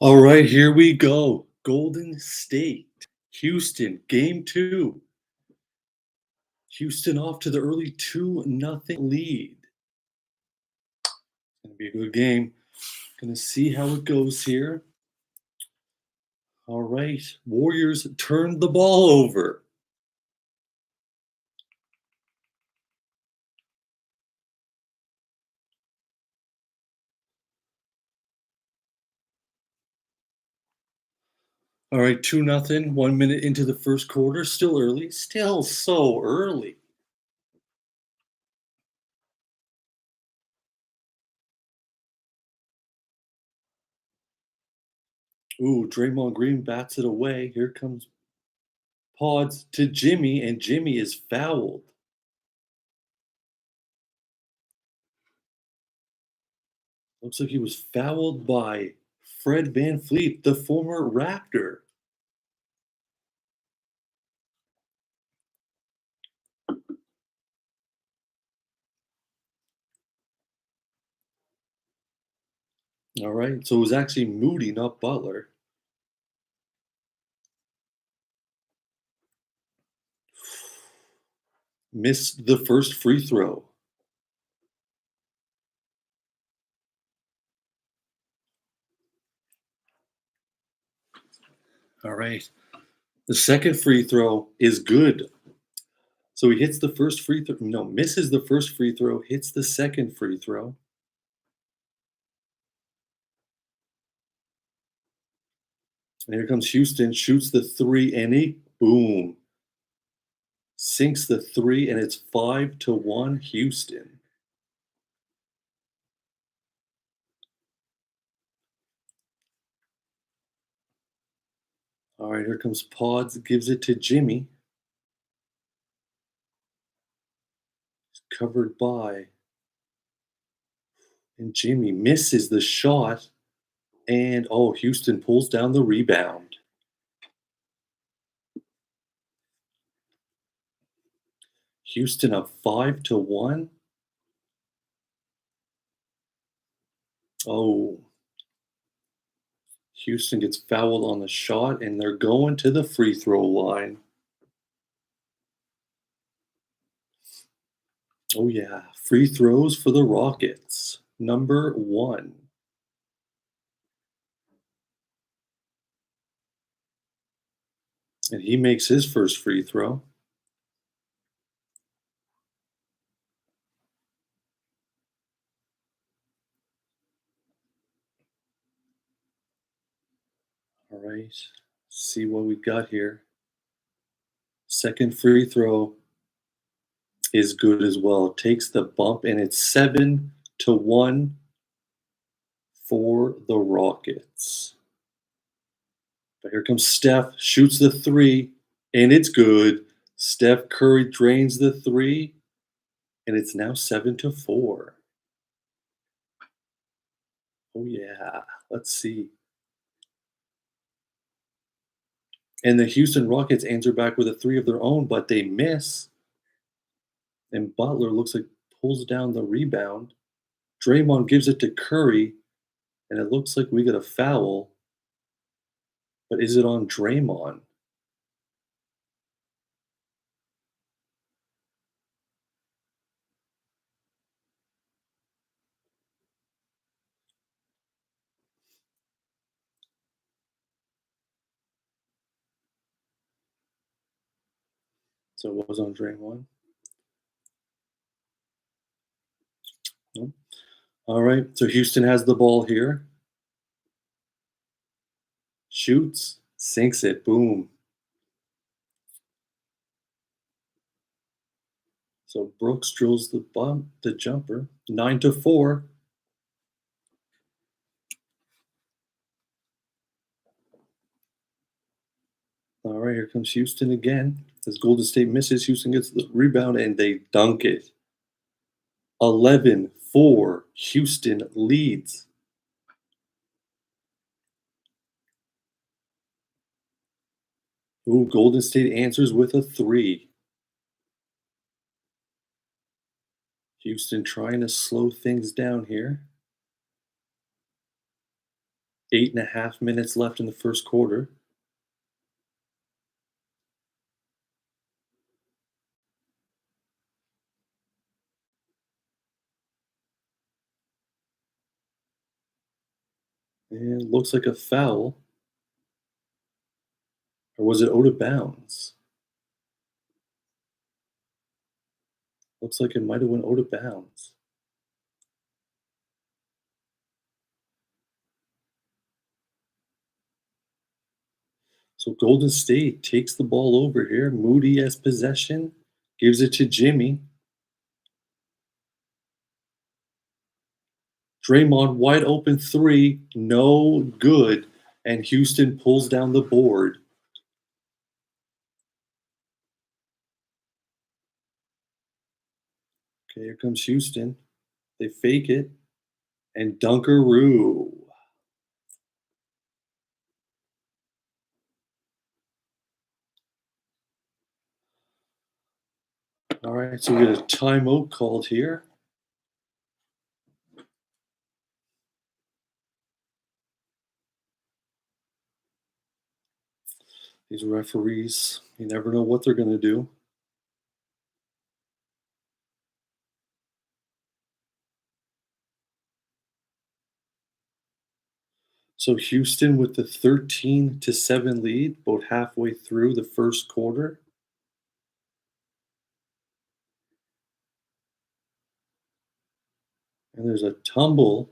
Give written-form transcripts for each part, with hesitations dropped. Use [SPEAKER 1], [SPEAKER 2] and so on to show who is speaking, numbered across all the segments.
[SPEAKER 1] All right, here we go. Golden State, Houston, game two. Houston off to the early 2-0 lead. Gonna be a good game. Gonna see how it goes here. All right, Warriors turned the ball over. All right, 2-0, 1 minute into the first quarter. Still early. Still so early. Ooh, Draymond Green bats it away. Here comes Pods to Jimmy, and Jimmy is fouled. Looks like he was fouled by Fred VanVleet, the former Raptor. All right, so it was actually Moody, not Butler. Missed the first free throw. All right. The second free throw is good. So he hits the first free throw. No, misses the first free throw, hits the second free throw. And here comes Houston, shoots the three, and he, boom, sinks the three, and it's 5-1 Houston. All right, here comes Pods, gives it to Jimmy. Covered by, and Jimmy misses the shot, and oh, Houston pulls down the rebound. Houston up 5-1. Oh, Houston gets fouled on the shot, and they're going to the free throw line. Oh, yeah. Free throws for the Rockets. Number one. And he makes his first free throw. All right. See what we got here. Second free throw is good as well. Takes the bump, and it's 7-1 for the Rockets. But here comes Steph, shoots the three, and it's good. Steph Curry drains the three, and it's now 7-4. Oh, yeah. Let's see. And the Houston Rockets answer back with a three of their own, but they miss. And Butler looks like pulls down the rebound. Draymond gives it to Curry, and it looks like we get a foul. But is it on Draymond? So it was on Draymond. No. All right. So Houston has the ball here. Shoots, sinks it. Boom. So Brooks drills the jumper. 9-4. All right, here comes Houston again. As Golden State misses, Houston gets the rebound and they dunk it. 11-4. Houston leads. Ooh, Golden State answers with a three. Houston trying to slow things down here. 8.5 minutes left in the first quarter. And looks like a foul. Or was it out of bounds? Looks like it might have went out of bounds. So Golden State takes the ball over here. Moody has possession, gives it to Jimmy. Draymond wide open three, no good. And Houston pulls down the board. Okay, here comes Houston. They fake it. And Dunkaroo. All right, so we get a timeout called here. These referees, you never know what they're going to do. So Houston with the 13-7 lead, about halfway through the first quarter. And there's a tumble.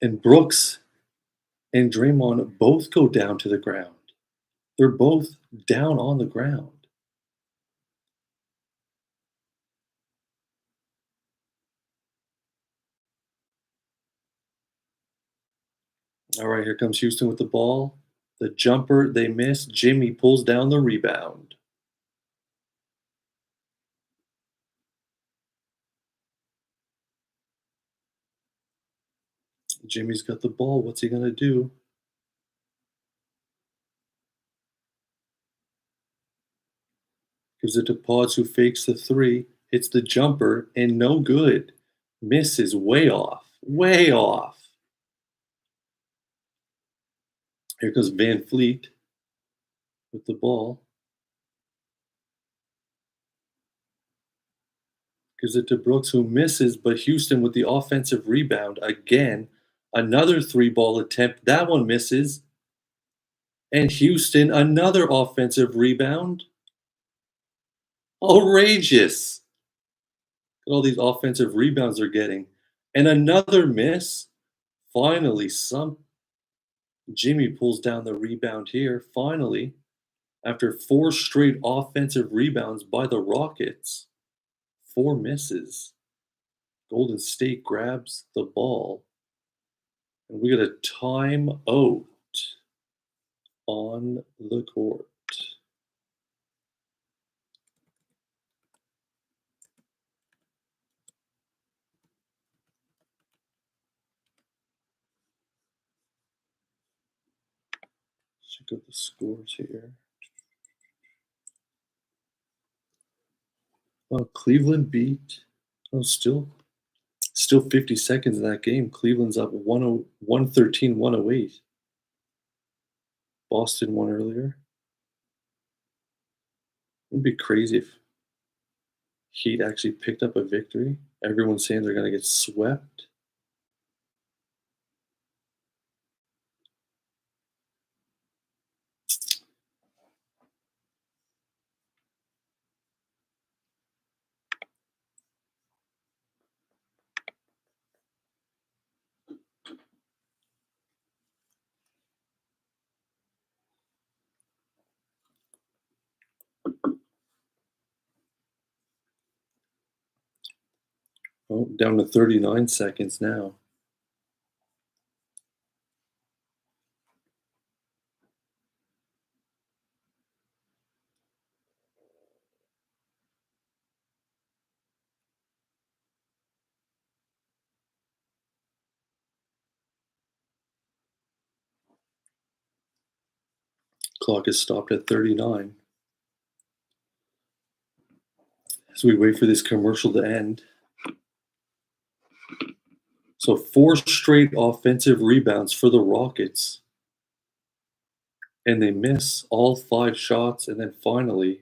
[SPEAKER 1] And Brooks and Draymond both go down to the ground. They're both down on the ground. All right, here comes Houston with the ball. The jumper, they miss. Jimmy pulls down the rebound. Jimmy's got the ball. What's he going to do? Gives it to Pods, who fakes the three, hits the jumper, and no good. Misses way off. Way off. Here comes Van Fleet with the ball. Gives it to Brooks, who misses, but Houston with the offensive rebound again. Another three ball attempt. That one misses. And Houston, another offensive rebound. Outrageous. Look at all these offensive rebounds they're getting. And another miss. Finally, Jimmy pulls down the rebound here. Finally, after four straight offensive rebounds by the Rockets, four misses. Golden State grabs the ball. And we got a timeout on the court. Check out the scores here. Well, Cleveland beat. Oh, still 50 seconds in that game. Cleveland's up 113, 108. Boston won earlier. It'd be crazy if Heat actually picked up a victory. Everyone's saying they're going to get swept. Oh, down to 39 seconds now. Clock is stopped at 39. As we wait for this commercial to end. So 4 straight offensive rebounds for the Rockets, and they miss all 5 shots, and then finally,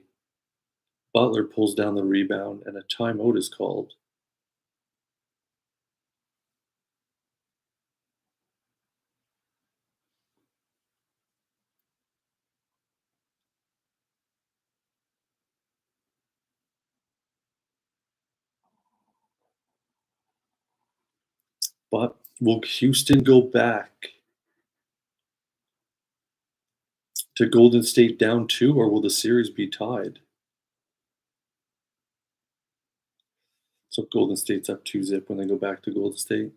[SPEAKER 1] Butler pulls down the rebound and a timeout is called. But will Houston go back to Golden State down 2, or will the series be tied? So Golden State's up 2-zip when they go back to Golden State.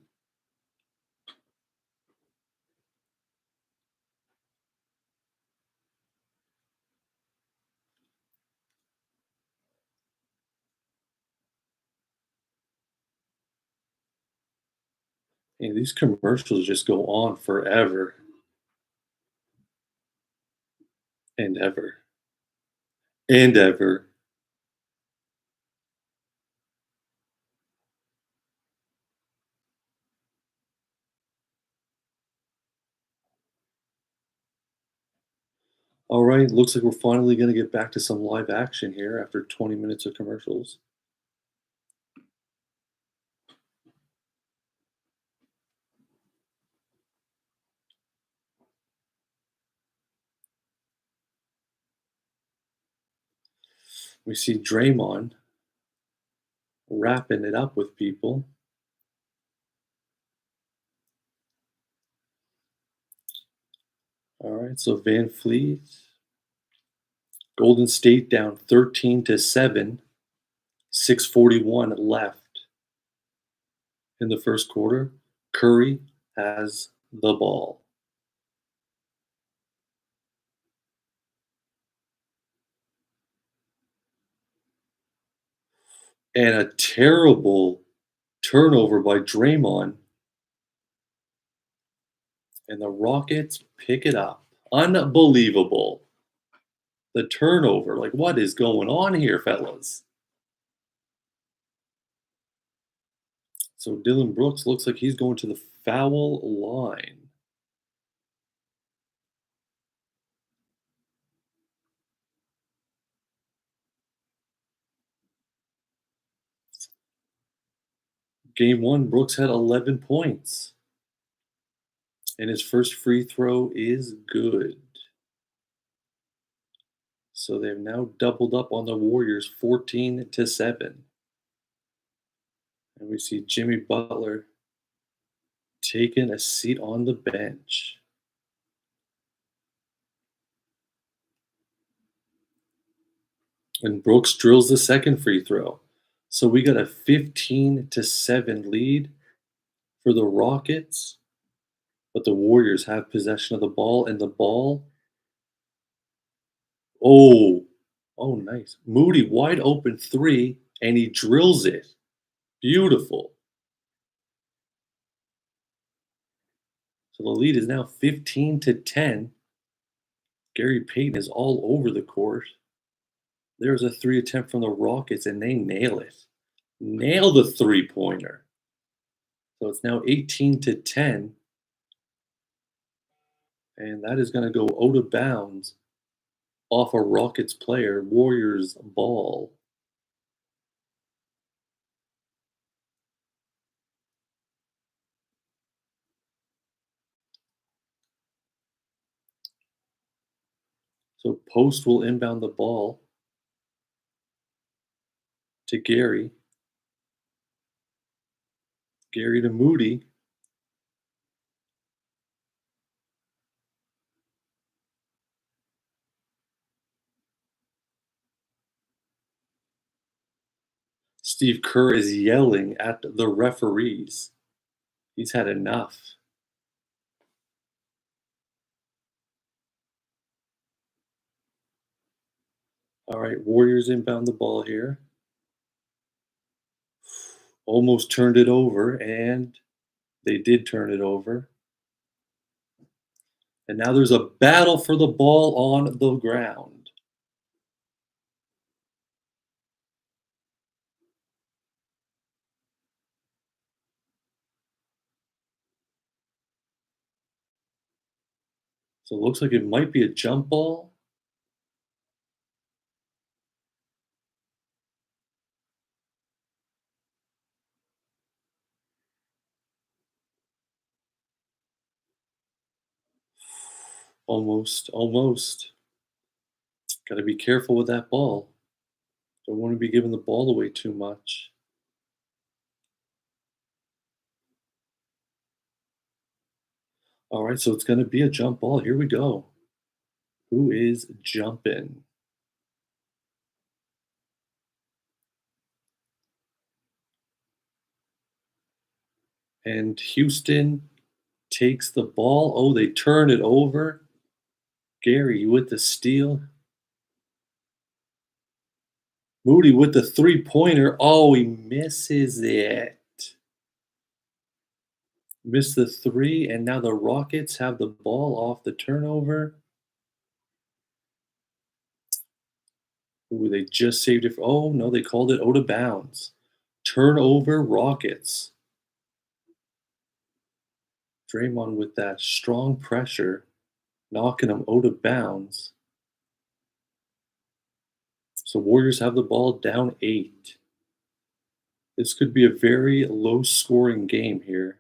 [SPEAKER 1] Hey, these commercials just go on forever and ever and ever. All right, looks like we're finally going to get back to some live action here after 20 minutes of commercials. We see Draymond wrapping it up with people. All right, so Van Fleet, Golden State down 13-7, 6:41 left in the first quarter. Curry has the ball. And a terrible turnover by Draymond. And the Rockets pick it up. Unbelievable. The turnover. Like, what is going on here, fellas? So Dylan Brooks looks like he's going to the foul line. Game 1, Brooks had 11 points. And his first free throw is good. So they've now doubled up on the Warriors 14-7. And we see Jimmy Butler taking a seat on the bench. And Brooks drills the second free throw. So we got a 15-7 lead for the Rockets. But the Warriors have possession of the ball, and the ball. Oh, nice. Moody wide open 3, and he drills it. Beautiful. So the lead is now 15-10. Gary Payton is all over the court. There's a 3 attempt from the Rockets, and they nail it. Nail the 3-pointer. So it's now 18-10. And that is going to go out of bounds off a Rockets player. Warriors ball. So Post will inbound the ball to Gary. Gary to Moody. Steve Kerr is yelling at the referees. He's had enough. All right, Warriors inbound the ball here. Almost turned it over, and they did turn it over. And now there's a battle for the ball on the ground. So it looks like it might be a jump ball. Almost, almost. Got to be careful with that ball. Don't want to be giving the ball away too much. All right, so it's going to be a jump ball. Here we go. Who is jumping? And Houston takes the ball. Oh, they turn it over. Gary with the steal. Moody with the three-pointer. Oh, he misses it. Missed the three, and now the Rockets have the ball off the turnover. Ooh, they just saved it. Oh, no, they called it out of bounds. Turnover Rockets. Draymond with that strong pressure, knocking them out of bounds. So Warriors have the ball down 8. This could be a very low-scoring game here.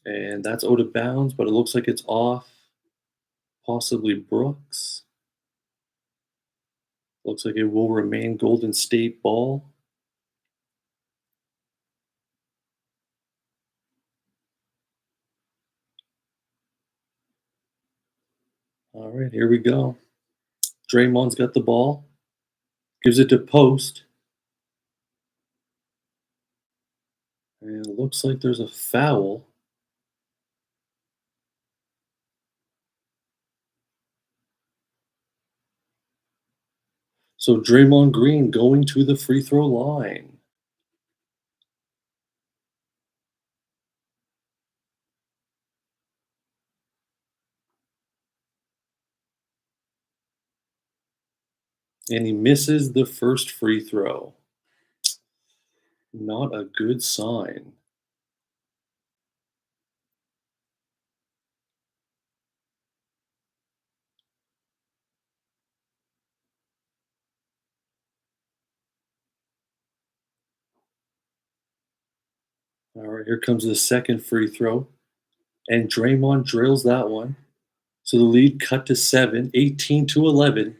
[SPEAKER 1] And that's out of bounds, but it looks like it's off. Possibly Brooks. Looks like it will remain Golden State ball. All right, here we go. Draymond's got the ball. Gives it to Post. And it looks like there's a foul. So Draymond Green going to the free throw line. And he misses the first free throw. Not a good sign. All right, here comes the second free throw. And Draymond drills that one. So the lead cut to 7, 18-11.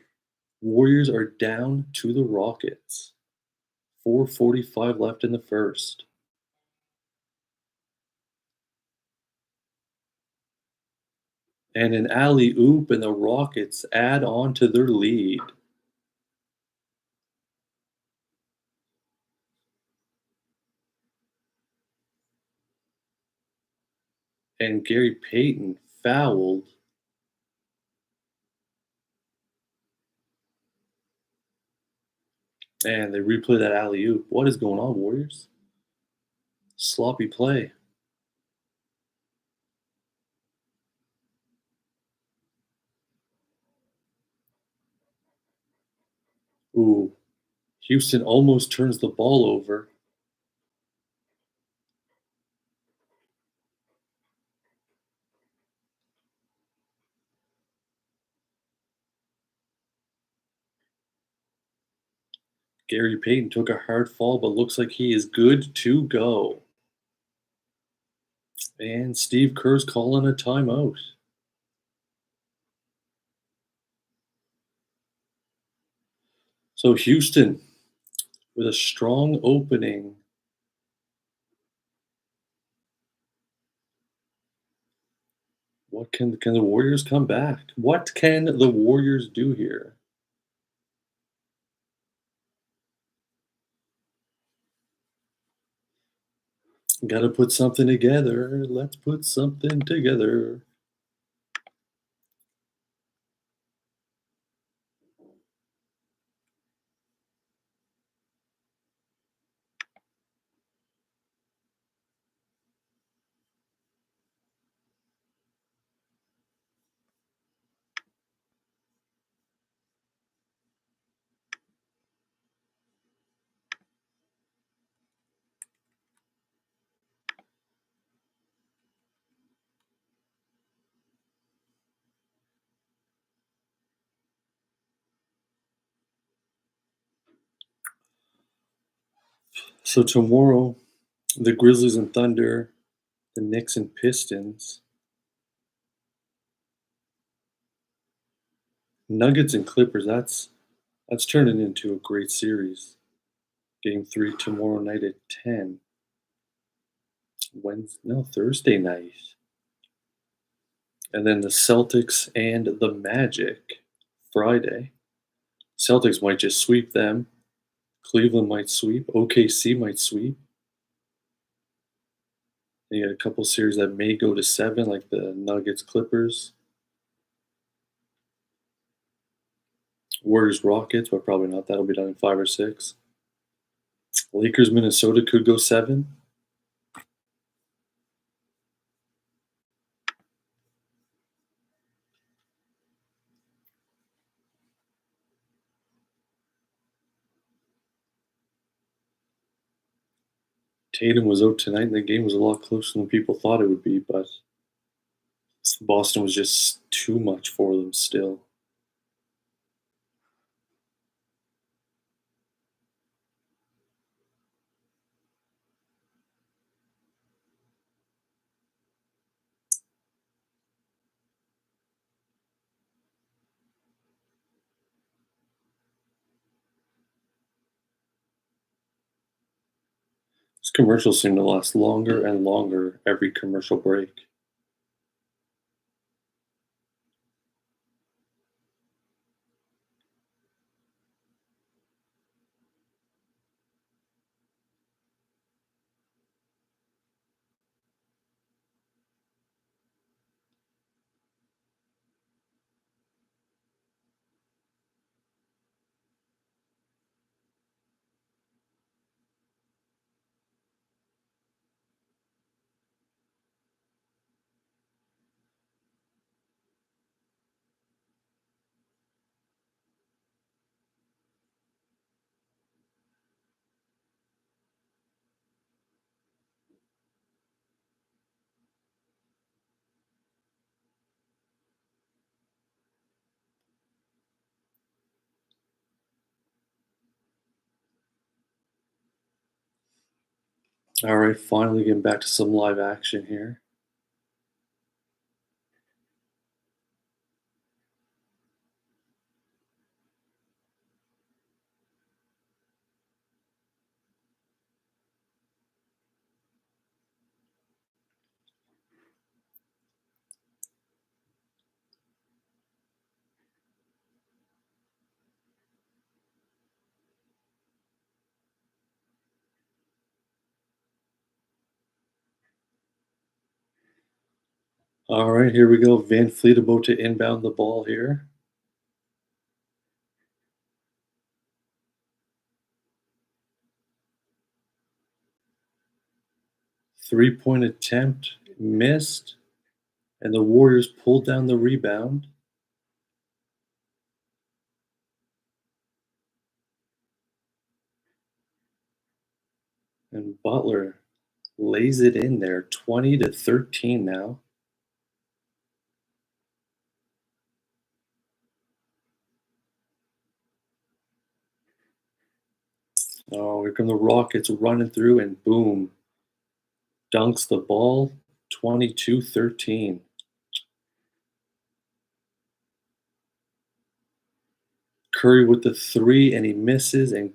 [SPEAKER 1] Warriors are down to the Rockets. 4:45 left in the first. And an alley oop, and the Rockets add on to their lead. And Gary Payton fouled. And they replay that alley oop. What is going on, Warriors? Sloppy play. Ooh, Houston almost turns the ball over. Gary Payton took a hard fall, but looks like he is good to go. And Steve Kerr's calling a timeout. So Houston with a strong opening. What can the Warriors come back? What can the Warriors do here? Got to put something together. Let's put something together. So tomorrow, the Grizzlies and Thunder, the Knicks and Pistons, Nuggets and Clippers. That's turning into a great series. Game three tomorrow night at 10. Wednesday, no, Thursday night. And then the Celtics and the Magic Friday. Celtics might just sweep them. Cleveland might sweep. OKC might sweep. And you got a couple series that may go to 7, like the Nuggets Clippers, Warriors Rockets, but probably not. That'll be done in 5 or 6. Lakers Minnesota could go 7. Tatum was out tonight, and the game was a lot closer than people thought it would be, but Boston was just too much for them still. These commercials seem to last longer and longer every commercial break. All right, finally getting back to some live action here. All right, here we go. Van Fleet about to inbound the ball here. Three-point attempt missed, and the Warriors pulled down the rebound. And Butler lays it in there, 20-13 now. Oh, here come the Rockets running through, and boom, dunks the ball, 22-13. Curry with the three, and he misses, and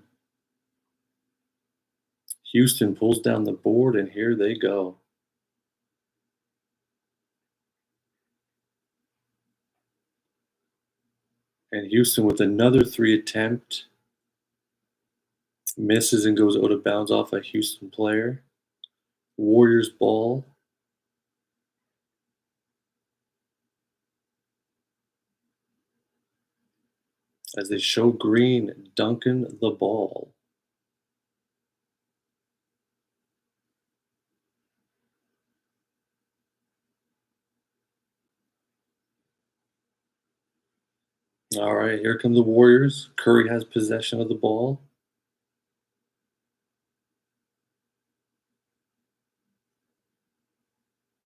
[SPEAKER 1] Houston pulls down the board, and here they go. And Houston with another three attempt, misses and goes out of bounds off a Houston player. Warriors ball. As they show Green dunking the ball. All right, here come the Warriors. Curry has possession of the ball.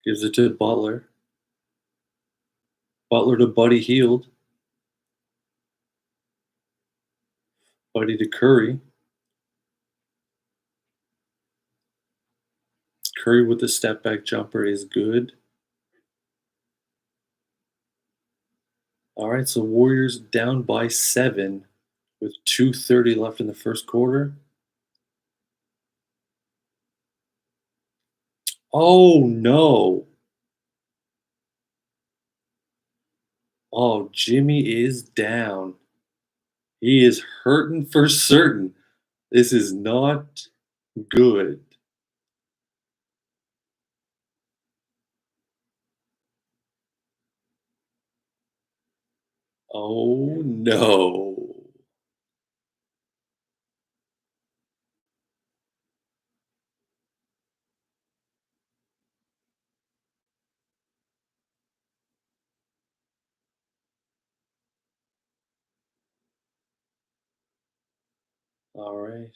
[SPEAKER 1] Gives it to Butler. Butler to Buddy Hield. Buddy to Curry. Curry with the step back jumper is good. All right, so Warriors down by 7 with 2:30 left in the first quarter. Oh no. Oh, Jimmy is down. He is hurting for certain. This is not good. Oh no. All right.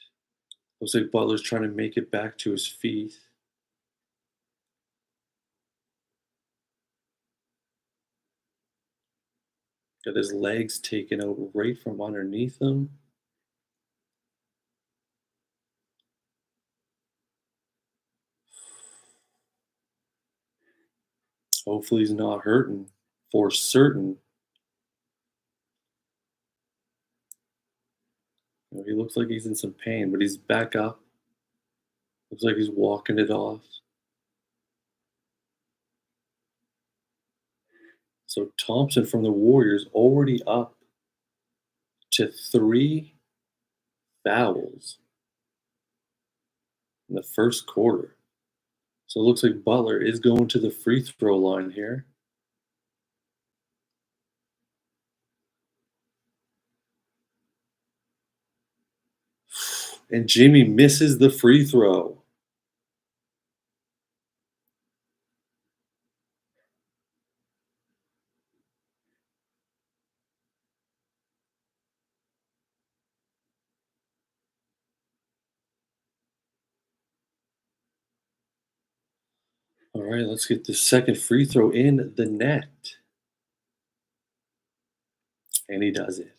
[SPEAKER 1] Looks like Butler's trying to make it back to his feet. Got his legs taken out right from underneath him. Hopefully he's not hurting for certain. He looks like he's in some pain, but he's back up. Looks like he's walking it off. So Thompson from the Warriors already up to 3 fouls in the first quarter. So it looks like Butler is going to the free throw line here. And Jimmy misses the free throw. All right, let's get the second free throw in the net. And he does it.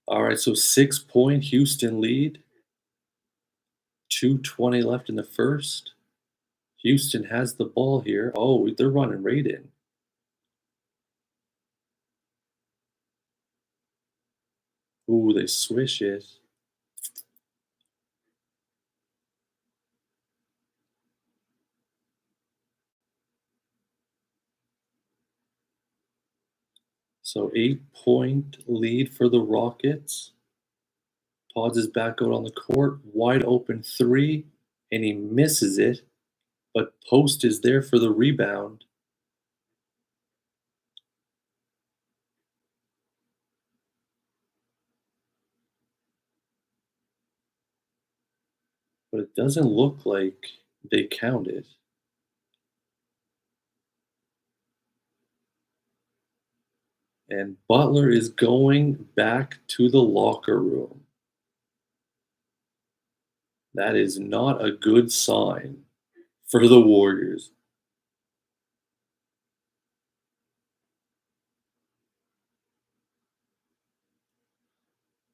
[SPEAKER 1] All right, so 6 point Houston lead. 2:20 left in the first. Houston has the ball here. Oh, they're running right in. Ooh, they swish it. So 8 point lead for the Rockets. Pods is back out on the court. Wide open three, and he misses it. But Post is there for the rebound. But it doesn't look like they counted. And Butler is going back to the locker room. That is not a good sign for the Warriors.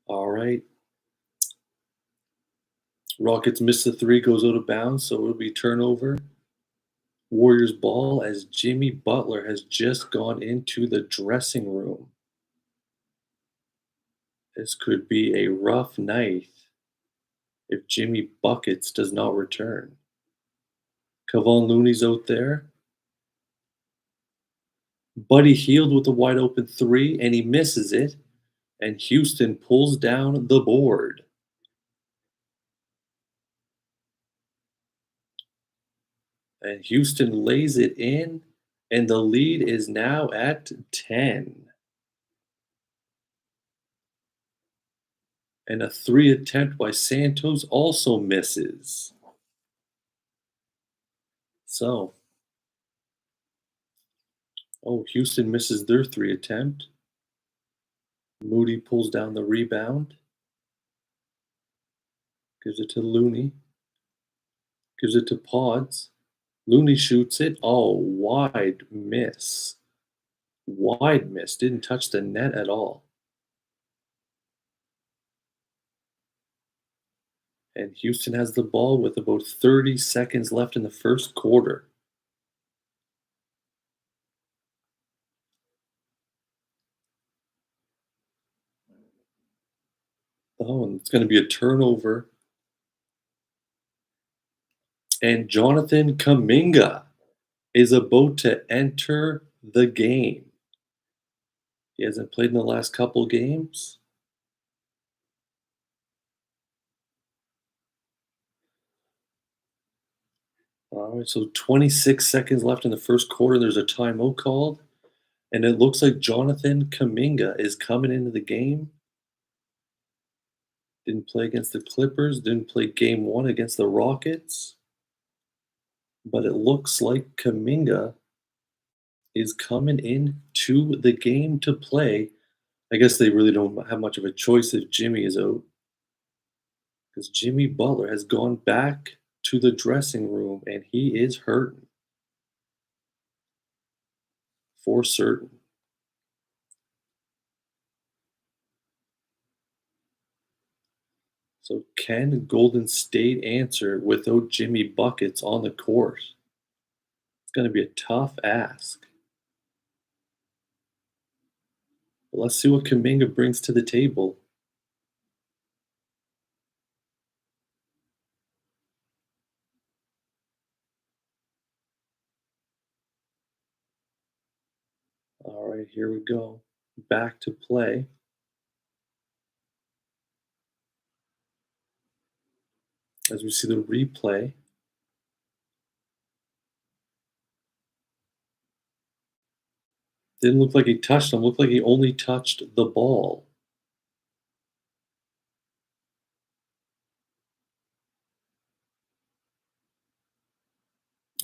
[SPEAKER 1] All right. Rockets miss the three, goes out of bounds, so it'll be turnover. Warriors ball as Jimmy Butler has just gone into the dressing room. This could be a rough night if Jimmy Buckets does not return. Kevon Looney's out there. Buddy Hield with a wide open three, and he misses it. And Houston pulls down the board. And Houston lays it in, and the lead is now at 10. And a three attempt by Santos also misses. So, oh, Houston misses their three attempt. Moody pulls down the rebound, gives it to Looney, gives it to Pods. Looney shoots it. Oh, wide miss. Wide miss. Didn't touch the net at all. And Houston has the ball with about 30 seconds left in the first quarter. Oh, and it's going to be a turnover. And Jonathan Kaminga is about to enter the game. He hasn't played in the last couple games. All right, so 26 seconds left in the first quarter. There's a timeout called, and it looks like Jonathan Kaminga is coming into the game. Didn't play against the Clippers, didn't play game one against the Rockets, but it looks like Kaminga is coming in to the game to play. I guess they really don't have much of a choice if Jimmy is out, because Jimmy Butler has gone back to the dressing room and he is hurting for certain. So can Golden State answer without Jimmy buckets on the court? It's going to be a tough ask. But let's see what Kaminga brings to the table. All right, here we go. Back to play. As we see the replay, didn't look like he touched him. Looked like he only touched the ball.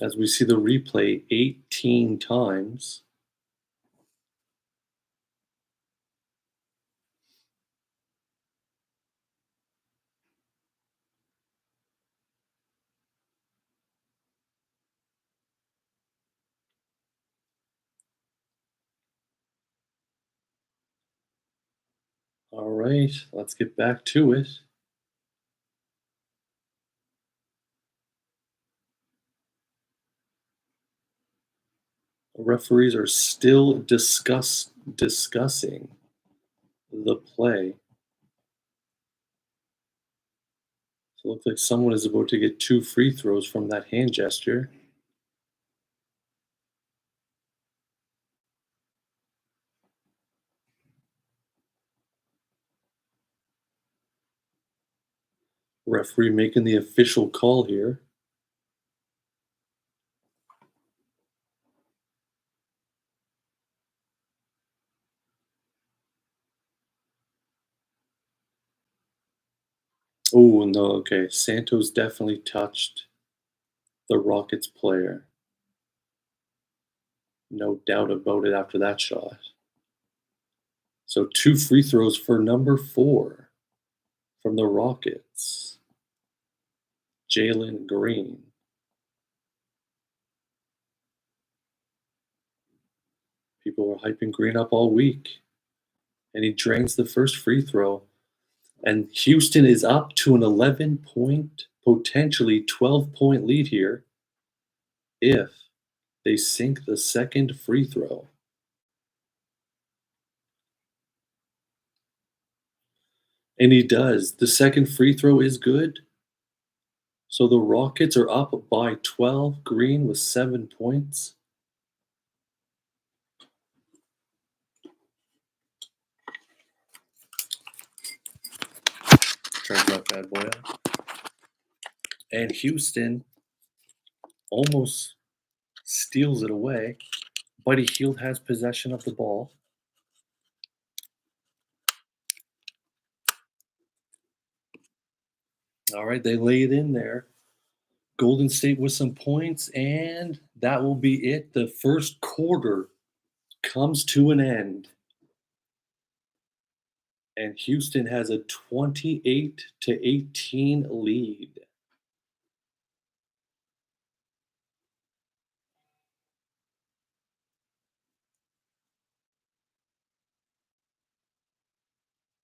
[SPEAKER 1] As we see the replay 18 times. All right, let's get back to it. The referees are still discussing the play. So it looks like someone is about to get 2 free throws from that hand gesture. Referee making the official call here. Oh, no, okay. Santos definitely touched the Rockets player. No doubt about it after that shot. So 2 free throws for number 4 from the Rockets, Jalen Green. People were hyping Green up all week, and he drains the first free throw. And Houston is up to an 11-point, potentially 12-point lead here if they sink the second free throw. And he does. The second free throw is good. So the Rockets are up by 12. Green with 7 points. Turns that bad boy up. And Houston almost steals it away. Buddy Hield has possession of the ball. All right, they lay it in there. Golden State with some points, and that will be it. The first quarter comes to an end. And Houston has a 28-18 lead.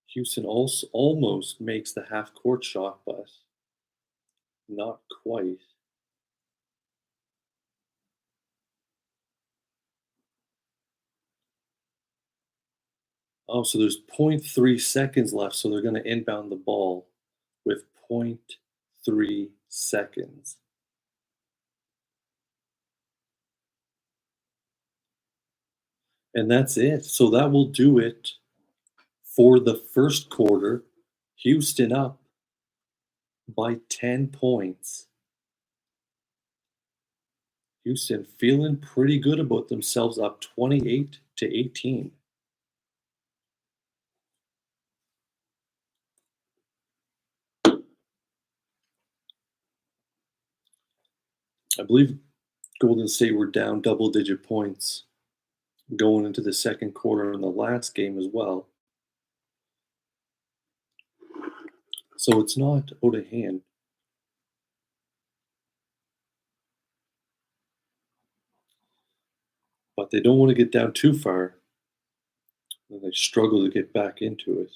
[SPEAKER 1] Houston also almost makes the half court shot, but Not quite. Oh, so there's point 0.3 seconds left, so they're going to inbound the ball with point 0.3 seconds. And that's it. So that will do it for the first quarter. Houston up by 10 points. Houston feeling pretty good about themselves, up 28-18. I believe Golden State were down double-digit points going into the second quarter in the last game as well. So it's not out of hand. But they don't want to get down too far. And they struggle to get back into it.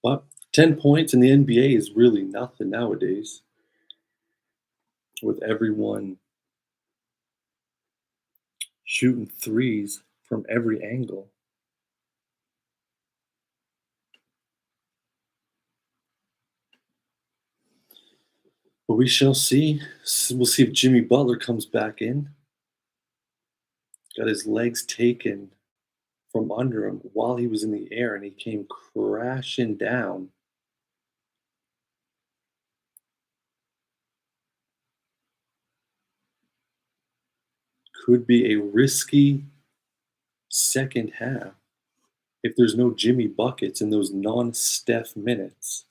[SPEAKER 1] But 10 points in the NBA is really nothing nowadays, with everyone shooting threes from every angle. But we shall see. We'll see if Jimmy Butler comes back in. Got his legs taken from under him while he was in the air, and he came crashing down. Could be a risky second half if there's no Jimmy buckets in those non-Steph minutes.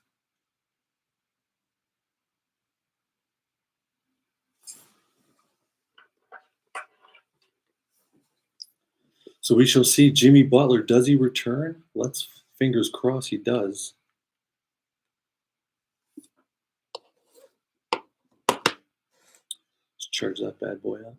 [SPEAKER 1] So we shall see. Jimmy Butler, does he return? Let's fingers crossed he does. Let's charge that bad boy up.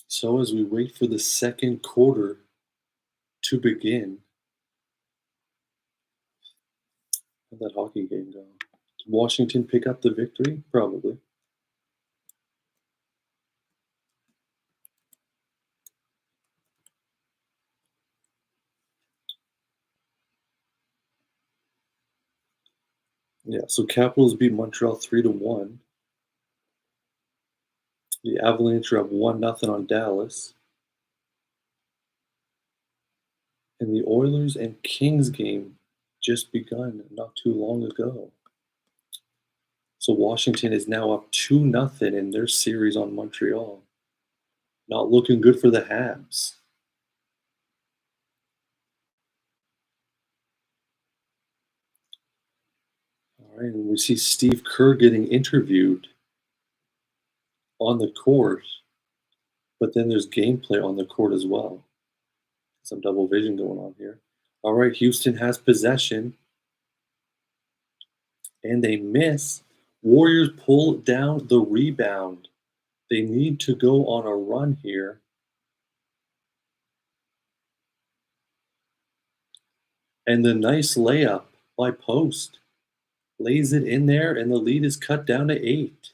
[SPEAKER 1] So as we wait for the second quarter to begin, how'd that hockey game go? Did Washington pick up the victory? Probably. Yeah, so Capitals beat Montreal 3-1. The Avalanche are up 1-0 on Dallas. And the Oilers and Kings game just begun not too long ago. So Washington is now up 2-0 in their series on Montreal. Not looking good for the Habs. All right, and we see Steve Kerr getting interviewed on the court, but then there's gameplay on the court as well. Some double vision going on here. All right, Houston has possession, and they miss. Warriors pull down the rebound. They need to go on a run here. And the nice layup by Post lays it in there, and the lead is cut down to 8.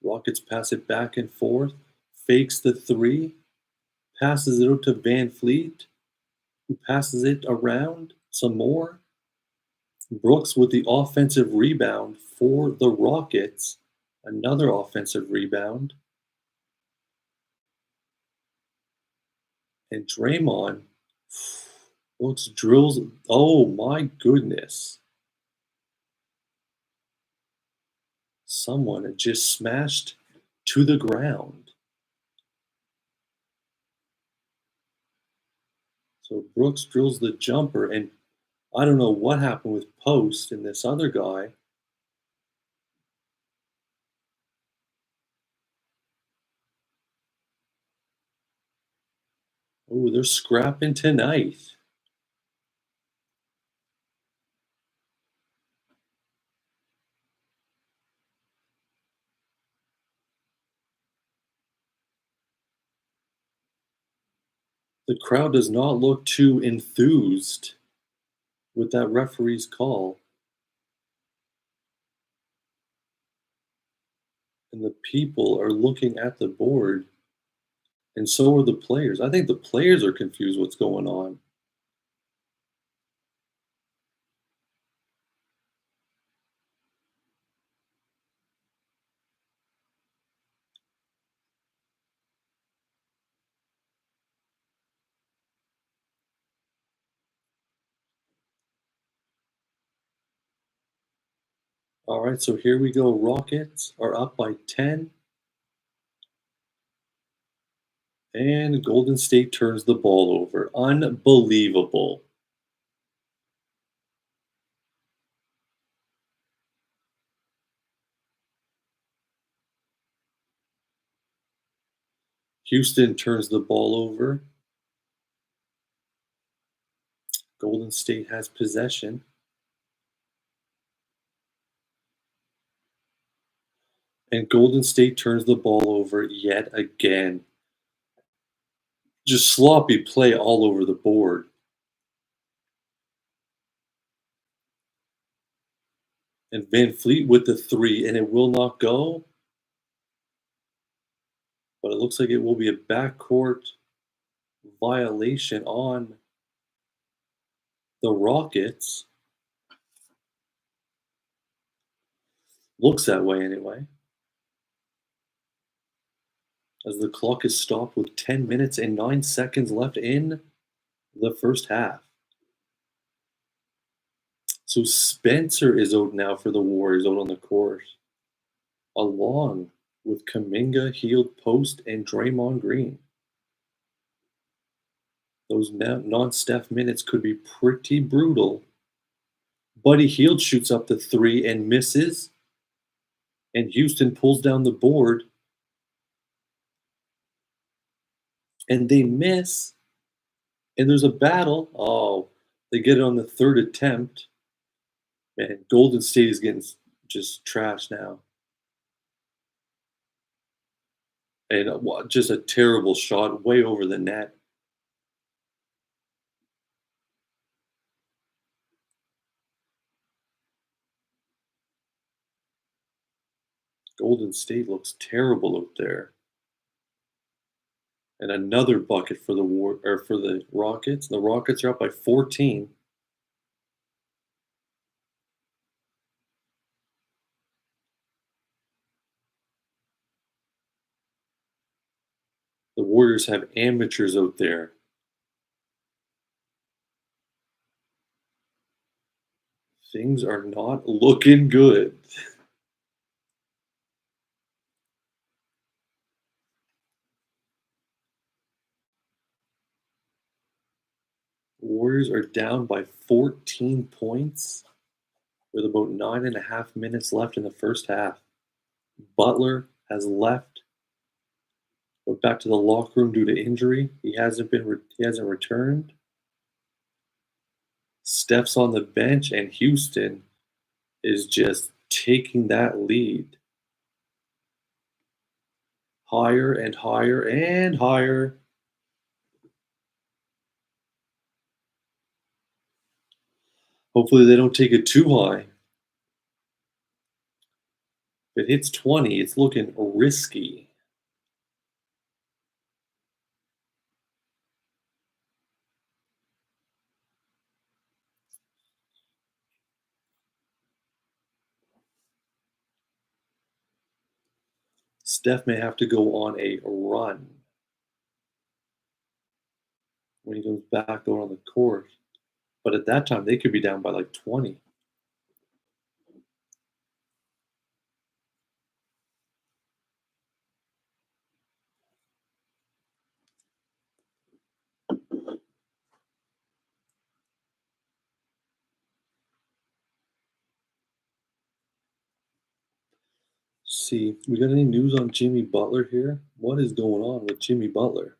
[SPEAKER 1] Rockets pass it back and forth, fakes the 3, passes it out to Van Fleet, who passes it around some more. Brooks with the offensive rebound for the Rockets. Another offensive rebound. And Draymond, Brooks drills. Oh my goodness. Someone had just smashed to the ground. So Brooks drills the jumper, and I don't know what happened with Post and this other guy. Oh, they're scrapping tonight. The crowd does not look too enthused with that referee's call, and the people are looking at the board, and so are the players. I think the players are confused what's going on. All right, so here we go. Rockets are up by 10, and Golden State turns the ball over. Unbelievable. Houston turns the ball over. Golden State has possession, and Golden State turns the ball over yet again. Just sloppy play all over the board. And Van Fleet with the three, and it will not go, but it looks like it will be a backcourt violation on the Rockets. Looks that way anyway, as the clock is stopped with 10 minutes and 9 seconds left in the first half. So Spencer is out now for the Warriors out on the court, along with Kaminga, Heald, Post, and Draymond Green. Those non-Steph minutes could be pretty brutal. Buddy Hield shoots up the three and misses, and Houston pulls down the board, and they miss, and there's a battle. Oh, they get it on the third attempt. Man, Golden State is getting just trashed now. And just a terrible shot way over the net. Golden State looks terrible out there. And another bucket for the Rockets. The Rockets are up by 14. The Warriors have amateurs out there. Things are not looking good. Warriors are down by 14 points with about 9.5 minutes left in the first half. Butler has left, went back to the locker room due to injury. He hasn't returned. Steph's on the bench, and Houston is just taking that lead higher and higher and higher. Hopefully, they don't take it too high. If it hits 20, it's looking risky. Steph may have to go on a run when he goes back out on the court. But at that time, they could be down by like 20. See, we got any news on Jimmy Butler here? What is going on with Jimmy Butler?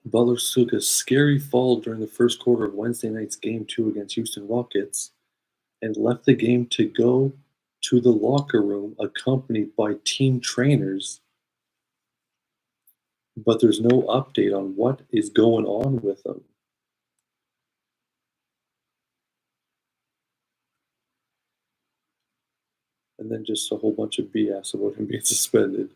[SPEAKER 1] Butler took a scary fall during the first quarter of Wednesday night's Game 2 against Houston Rockets and left the game to go to the locker room accompanied by team trainers, but there's no update on what is going on with him. And then just a whole bunch of BS about him being suspended.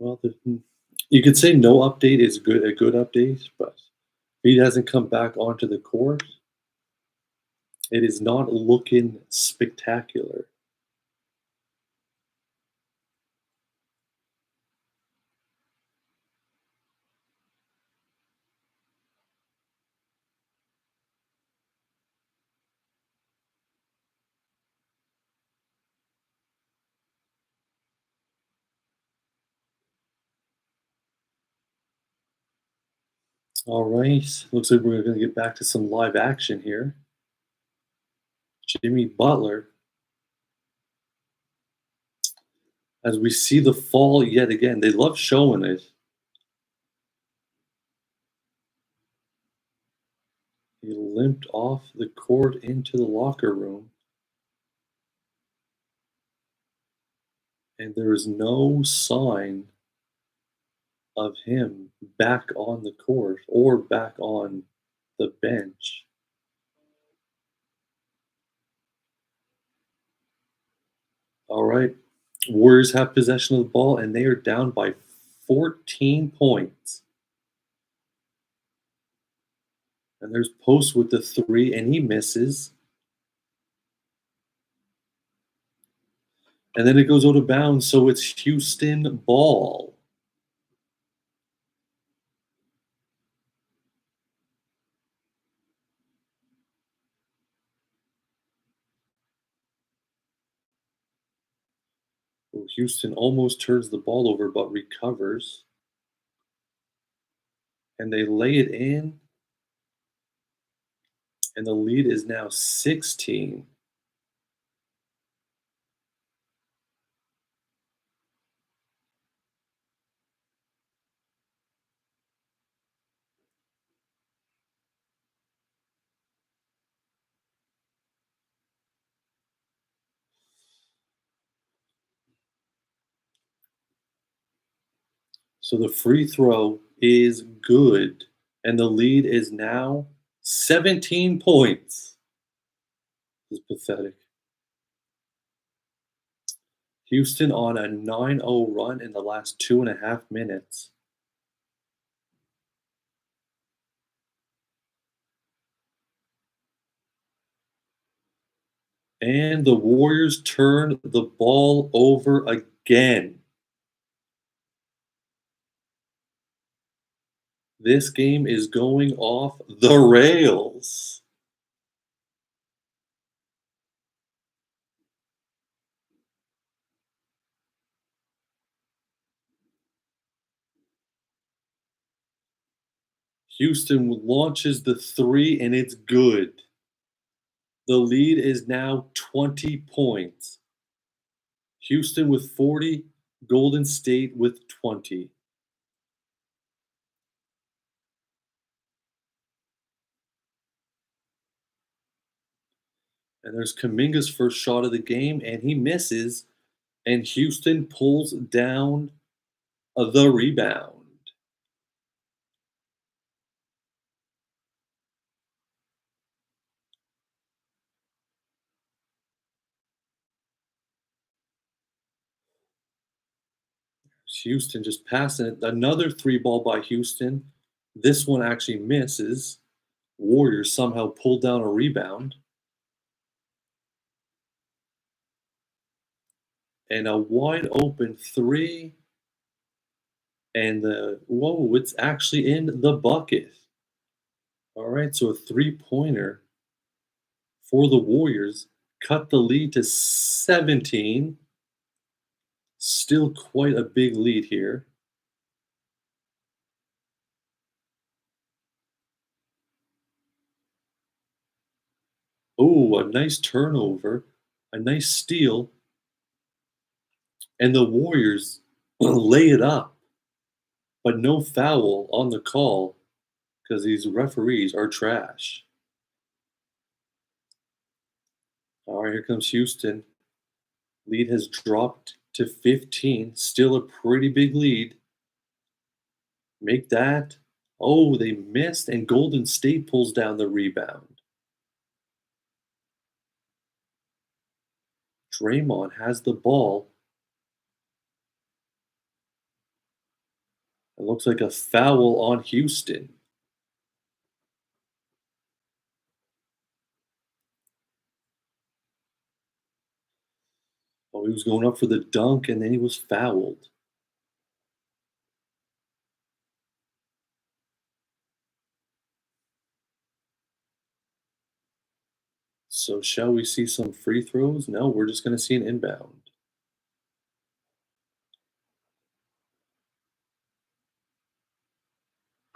[SPEAKER 1] Well, you could say no update is a good update, but if he hasn't come back onto the court, it is not looking spectacular. All right, looks like we're going to get back to some live action here. Jimmy Butler, as we see the fall yet again, they love showing it. He limped off the court into the locker room, and there is no sign of him back on the court or back on the bench. All right. Warriors have possession of the ball, and they are down by 14 points. And there's Post with the three, and he misses. And then it goes out of bounds, so it's Houston ball. Oh, Houston almost turns the ball over, but recovers. And they lay it in, and the lead is now 16. So the free throw is good, and the lead is now 17 points. This is pathetic. Houston on a 9-0 run in the last 2.5 minutes. And the Warriors turn the ball over again. This game is going off the rails. Houston launches the three, and it's good. The lead is now 20 points. Houston with 40, Golden State with 20. And there's Kaminga's first shot of the game, and he misses, and Houston pulls down the rebound. Houston just passing it. Another three ball by Houston. This one actually misses. Warriors somehow pulled down a rebound. And a wide open three. And whoa, it's actually in the bucket. All right, so a three-pointer for the Warriors cut the lead to 17. Still quite a big lead here. Oh, a nice turnover, a nice steal, and the Warriors lay it up, but no foul on the call because these referees are trash. All right, here comes Houston. Lead has dropped to 15. Still a pretty big lead. Make that. Oh, they missed, and Golden State pulls down the rebound. Draymond has the ball. It looks like a foul on Houston. Oh, he was going up for the dunk, and then he was fouled. So shall we see some free throws? No, we're just going to see an inbound.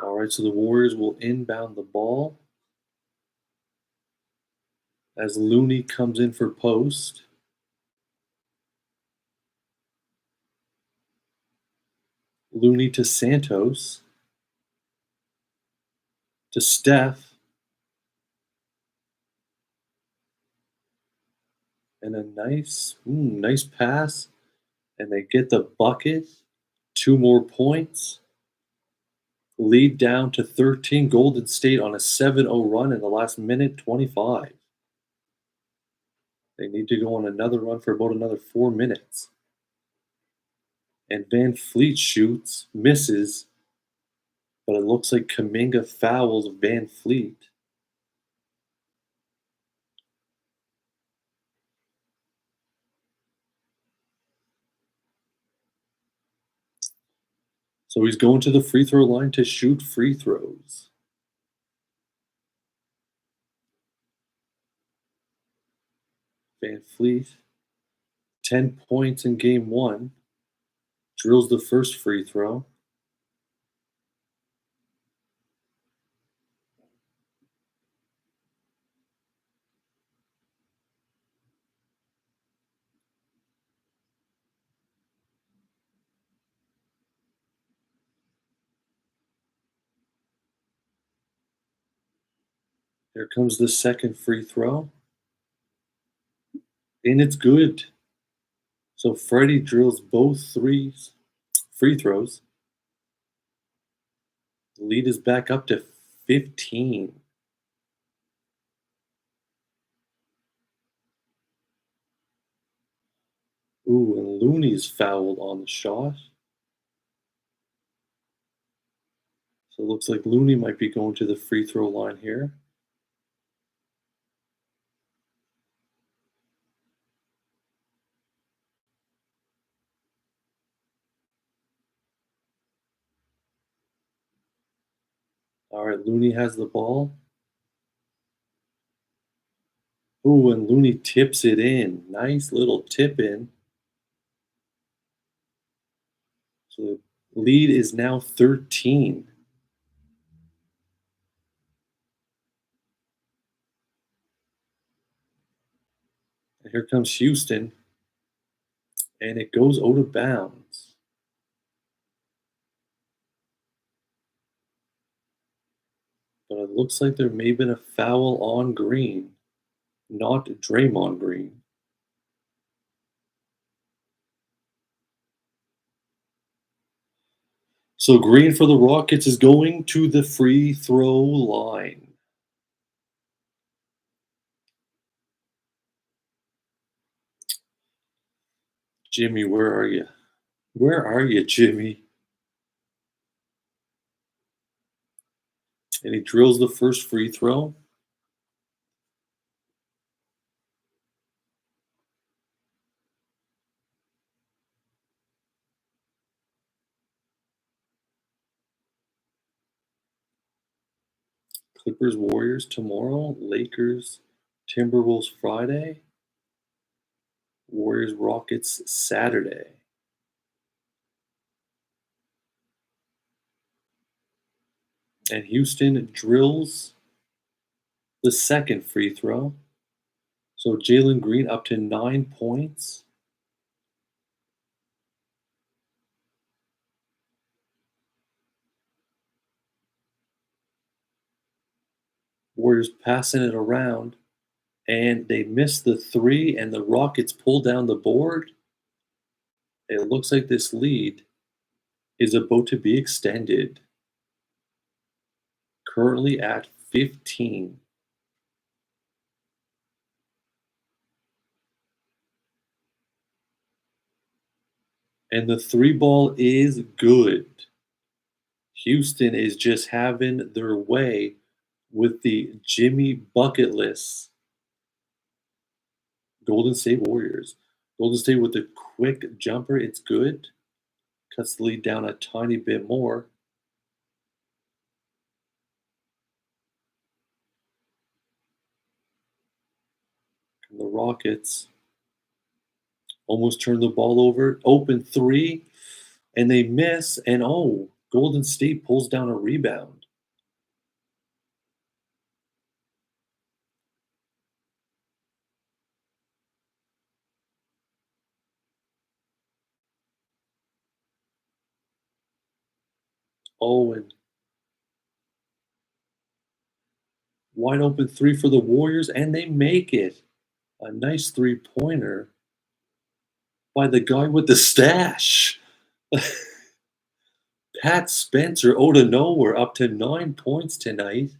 [SPEAKER 1] All right, so the Warriors will inbound the ball as Looney comes in for post. Looney to Santos to Steph, and a nice pass, and they get the bucket. 2 more points. Lead down to 13. Golden State on a 7-0 run in the last minute 25. They need to go on another run for about another 4 minutes. And Van Fleet shoots, misses, but it looks like Kuminga fouls Van Fleet. So he's going to the free throw line to shoot free throws. Van Fleet, 10 points in game one, drills the first free throw. There comes the second free throw, and it's good. So Freddie drills both free throws. The lead is back up to 15. Ooh, and Looney's fouled on the shot. So it looks like Looney might be going to the free throw line here. All right, Looney has the ball. Ooh, and Looney tips it in. Nice little tip in. So the lead is now 13. And here comes Houston, and it goes out of bounds. But it looks like there may have been a foul on Green, not Draymond Green. So Green for the Rockets is going to the free throw line. Jimmy, where are you? Where are you, Jimmy? And he drills the first free throw. Clippers, Warriors tomorrow. Lakers, Timberwolves Friday. Warriors, Rockets Saturday. And Houston drills the second free throw. So Jalen Green up to 9 points. Warriors passing it around, and they miss the three, and the Rockets pull down the board. It looks like this lead is about to be extended, currently at 15. And the three ball is good. Houston is just having their way with the Jimmy Bucketless Golden State Warriors. Golden State with the quick jumper, it's good. Cuts the lead down a tiny bit more. And the Rockets almost turn the ball over. Open three, and they miss. And oh, Golden State pulls down a rebound. Oh, and wide open three for the Warriors, and they make it. A nice three-pointer by the guy with the stash. Pat Spencer, out of nowhere, up to 9 points tonight.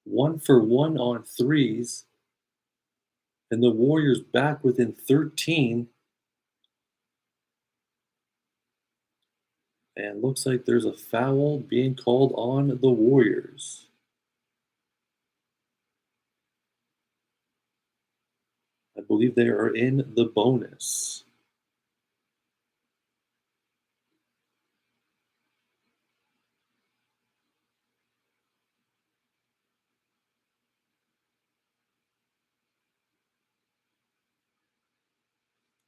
[SPEAKER 1] 1 for 1 on threes. And the Warriors back within 13. And looks like there's a foul being called on the Warriors. I believe they are in the bonus.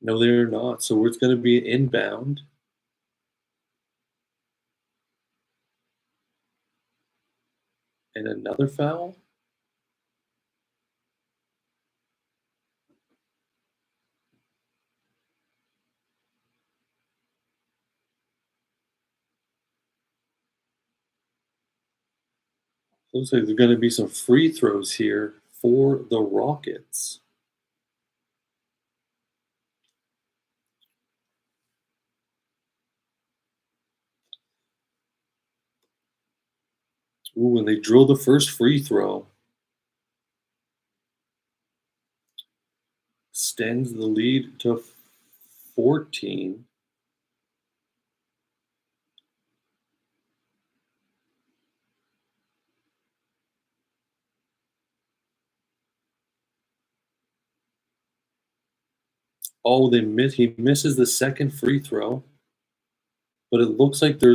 [SPEAKER 1] No, they're not. So it's going to be an inbound. And another foul? Looks like there's going to be some free throws here for the Rockets. Ooh, and they drill the first free throw. Extends the lead to 14. Oh, he misses the second free throw. But it looks like they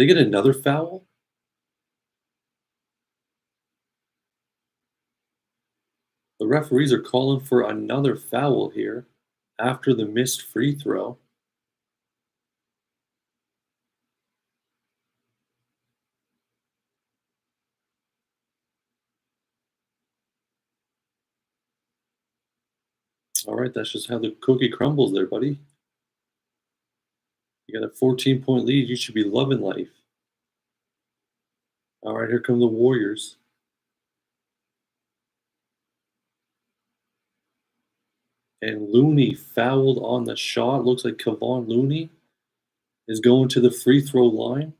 [SPEAKER 1] get another foul? The referees are calling for another foul here after the missed free throw. All right, that's just how the cookie crumbles there, buddy. You got a 14-point lead. You should be loving life. All right, here come the Warriors. And Looney fouled on the shot. Looks like Kevon Looney is going to the free throw line.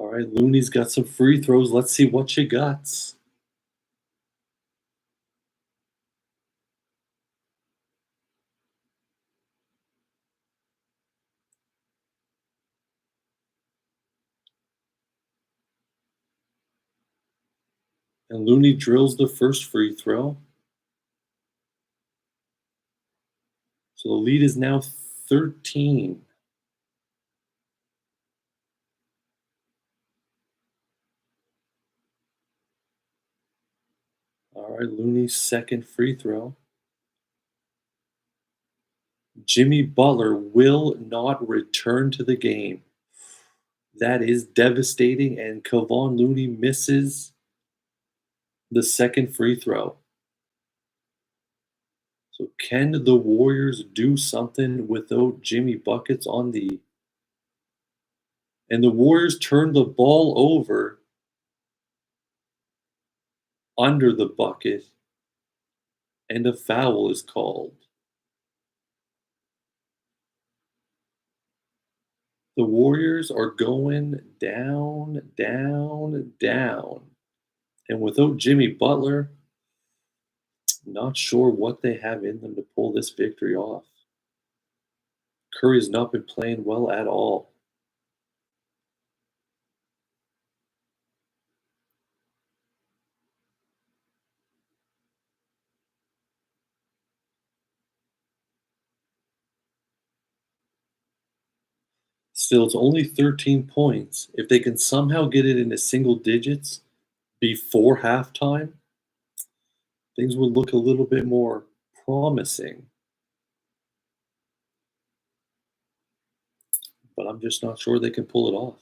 [SPEAKER 1] All right, Looney's got some free throws. Let's see what you got. And Looney drills the first free throw. So the lead is now 13. All right, Looney's second free throw. Jimmy Butler will not return to the game. That is devastating, and Kevon Looney misses the second free throw. So can the Warriors do something without Jimmy buckets on the? And the Warriors turn the ball over under the bucket, and a foul is called. The Warriors are going down, down, down. And without Jimmy Butler, not sure what they have in them to pull this victory off. Curry has not been playing well at all. Still, it's only 13 points. If they can somehow get it into single digits before halftime, things would look a little bit more promising. But I'm just not sure they can pull it off.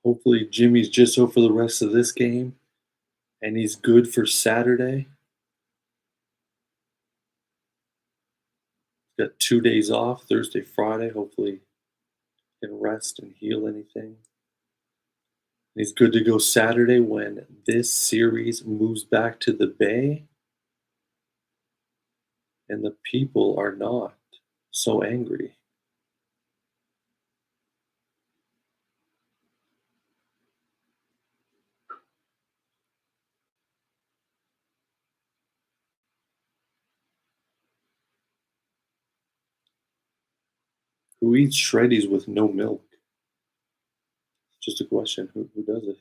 [SPEAKER 1] Hopefully, Jimmy's just out for the rest of this game and he's good for Saturday. He's got 2 days off, Thursday, Friday. Hopefully, he can rest and heal anything. He's good to go Saturday when this series moves back to the Bay and the people are not so angry. Who eats shreddies with no milk? Just a question. Who does it?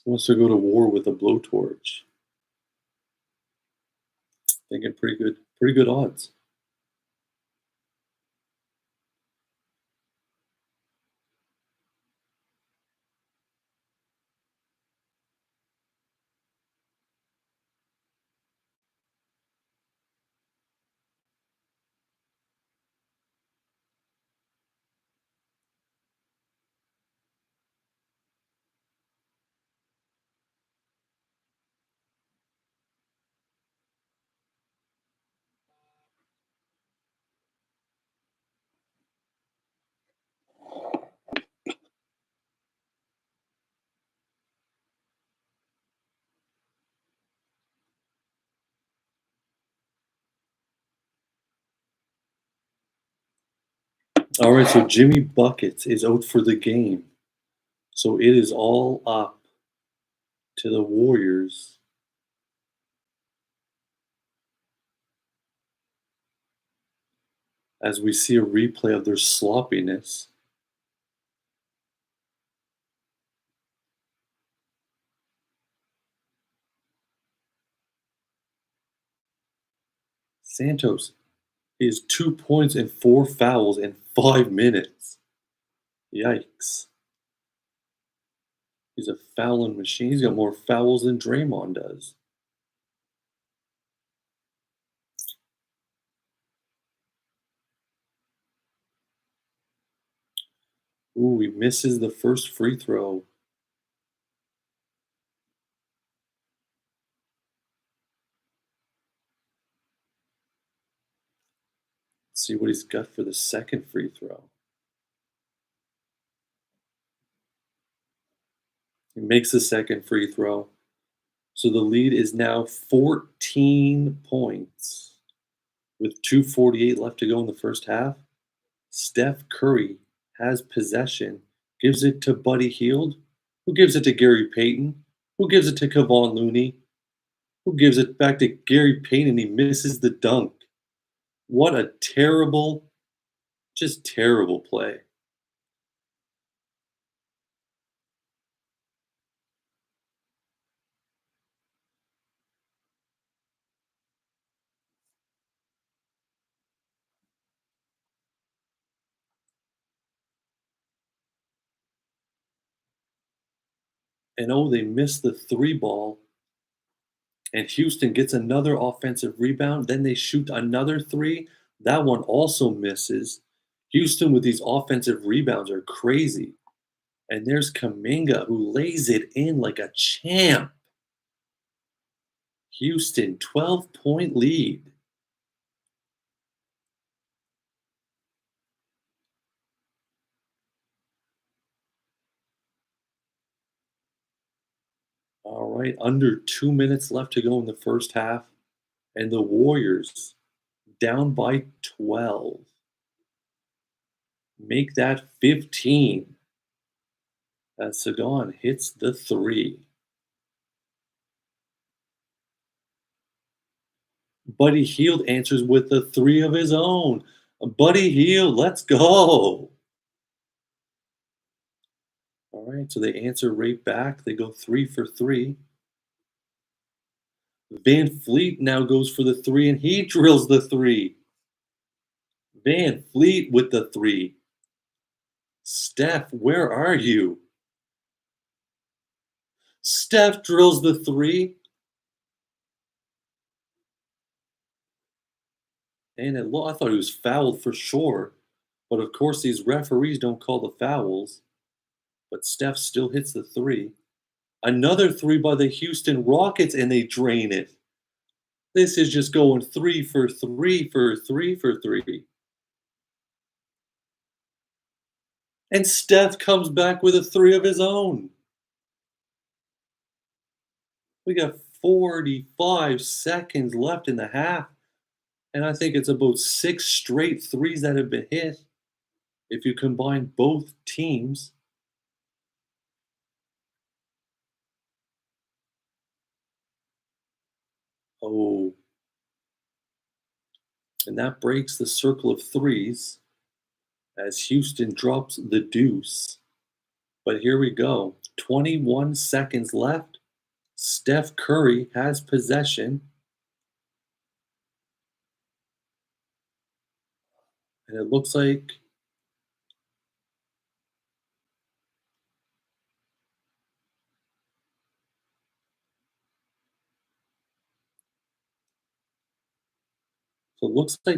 [SPEAKER 1] Who wants to go to war with a blowtorch? Thinking pretty good odds. All right, so Jimmy Buckets is out for the game. So it is all up to the Warriors as we see a replay of their sloppiness. Santos He has 2 points and 4 fouls in 5 minutes. Yikes. He's a fouling machine. He's got more fouls than Draymond does. Ooh, he misses the first free throw. Let's see what he's got for the second free throw. He makes the second free throw. So the lead is now 14 points with 2:48 left to go in the first half. Steph Curry has possession, gives it to Buddy Hield, who gives it to Gary Payton, who gives it to Kevon Looney, who gives it back to Gary Payton, and he misses the dunk. What a terrible, just terrible play. And oh, they missed the three ball, and Houston gets another offensive rebound. Then they shoot another three. That one also misses. Houston with these offensive rebounds are crazy. And there's Kaminga who lays it in like a champ. Houston, 12-point lead. All right, under 2 minutes left to go in the first half. And the Warriors down by 12. Make that 15 as Sagan hits the three. Buddy Hield answers with the three of his own. Buddy Hield, let's go. All right, so they answer right back. They go 3 for 3. Van Fleet now goes for the three and he drills the three. Van Fleet with the three. Steph, where are you? Steph drills the three. And I thought he was fouled for sure. But of course, these referees don't call the fouls. But Steph still hits the three. Another three by the Houston Rockets, and they drain it. This is just going 3 for 3 for 3 for 3. And Steph comes back with a three of his own. We got 45 seconds left in the half. And I think it's about 6 straight threes that have been hit if you combine both teams. Oh, and that breaks the circle of threes as Houston drops the deuce. But here we go. 21 seconds left. Steph Curry has possession. And it looks like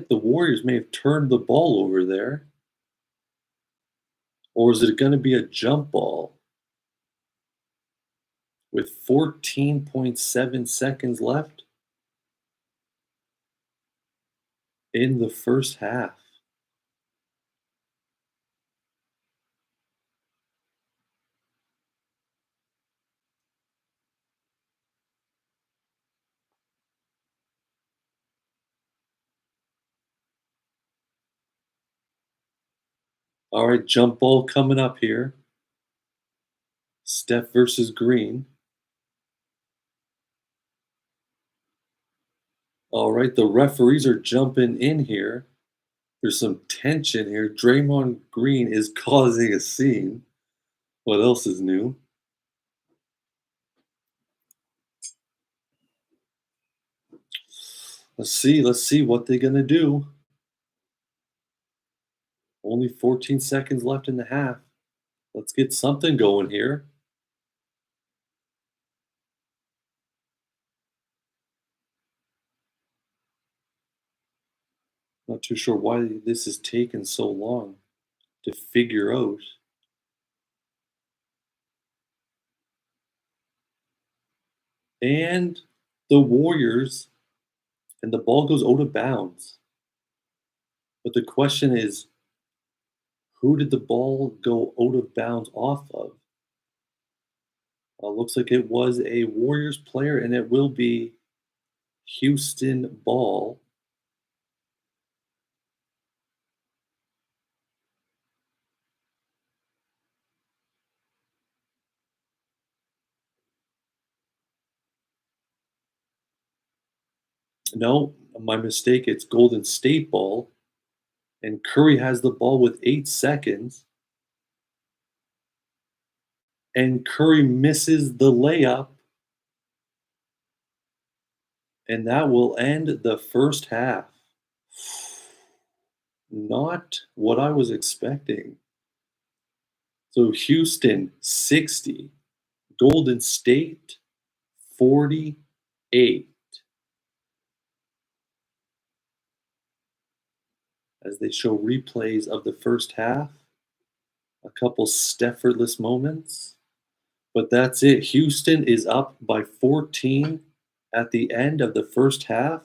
[SPEAKER 1] the Warriors may have turned the ball over there. Or is it going to be a jump ball? With 14.7 seconds left in the first half. All right, jump ball coming up here. Steph versus Green. All right, the referees are jumping in here. There's some tension here. Draymond Green is causing a scene. What else is new? Let's see what they're gonna do. Only 14 seconds left in the half. Let's get something going here. Not too sure why this is taking so long to figure out. And the Warriors, and the ball goes out of bounds. But the question is, who did the ball go out of bounds off of? Looks like it was a Warriors player, and it will be Houston ball. No, my mistake. It's Golden State ball, and Curry has the ball with 8 seconds, and Curry misses the layup, and that will end the first half. Not what I was expecting. So Houston 60, Golden State 48. As they show replays of the first half, a couple Steffordless moments, but that's it. Houston is up by 14 at the end of the first half,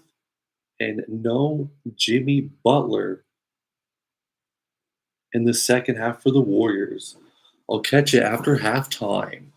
[SPEAKER 1] and no Jimmy Butler in the second half for the Warriors. I'll catch you after halftime.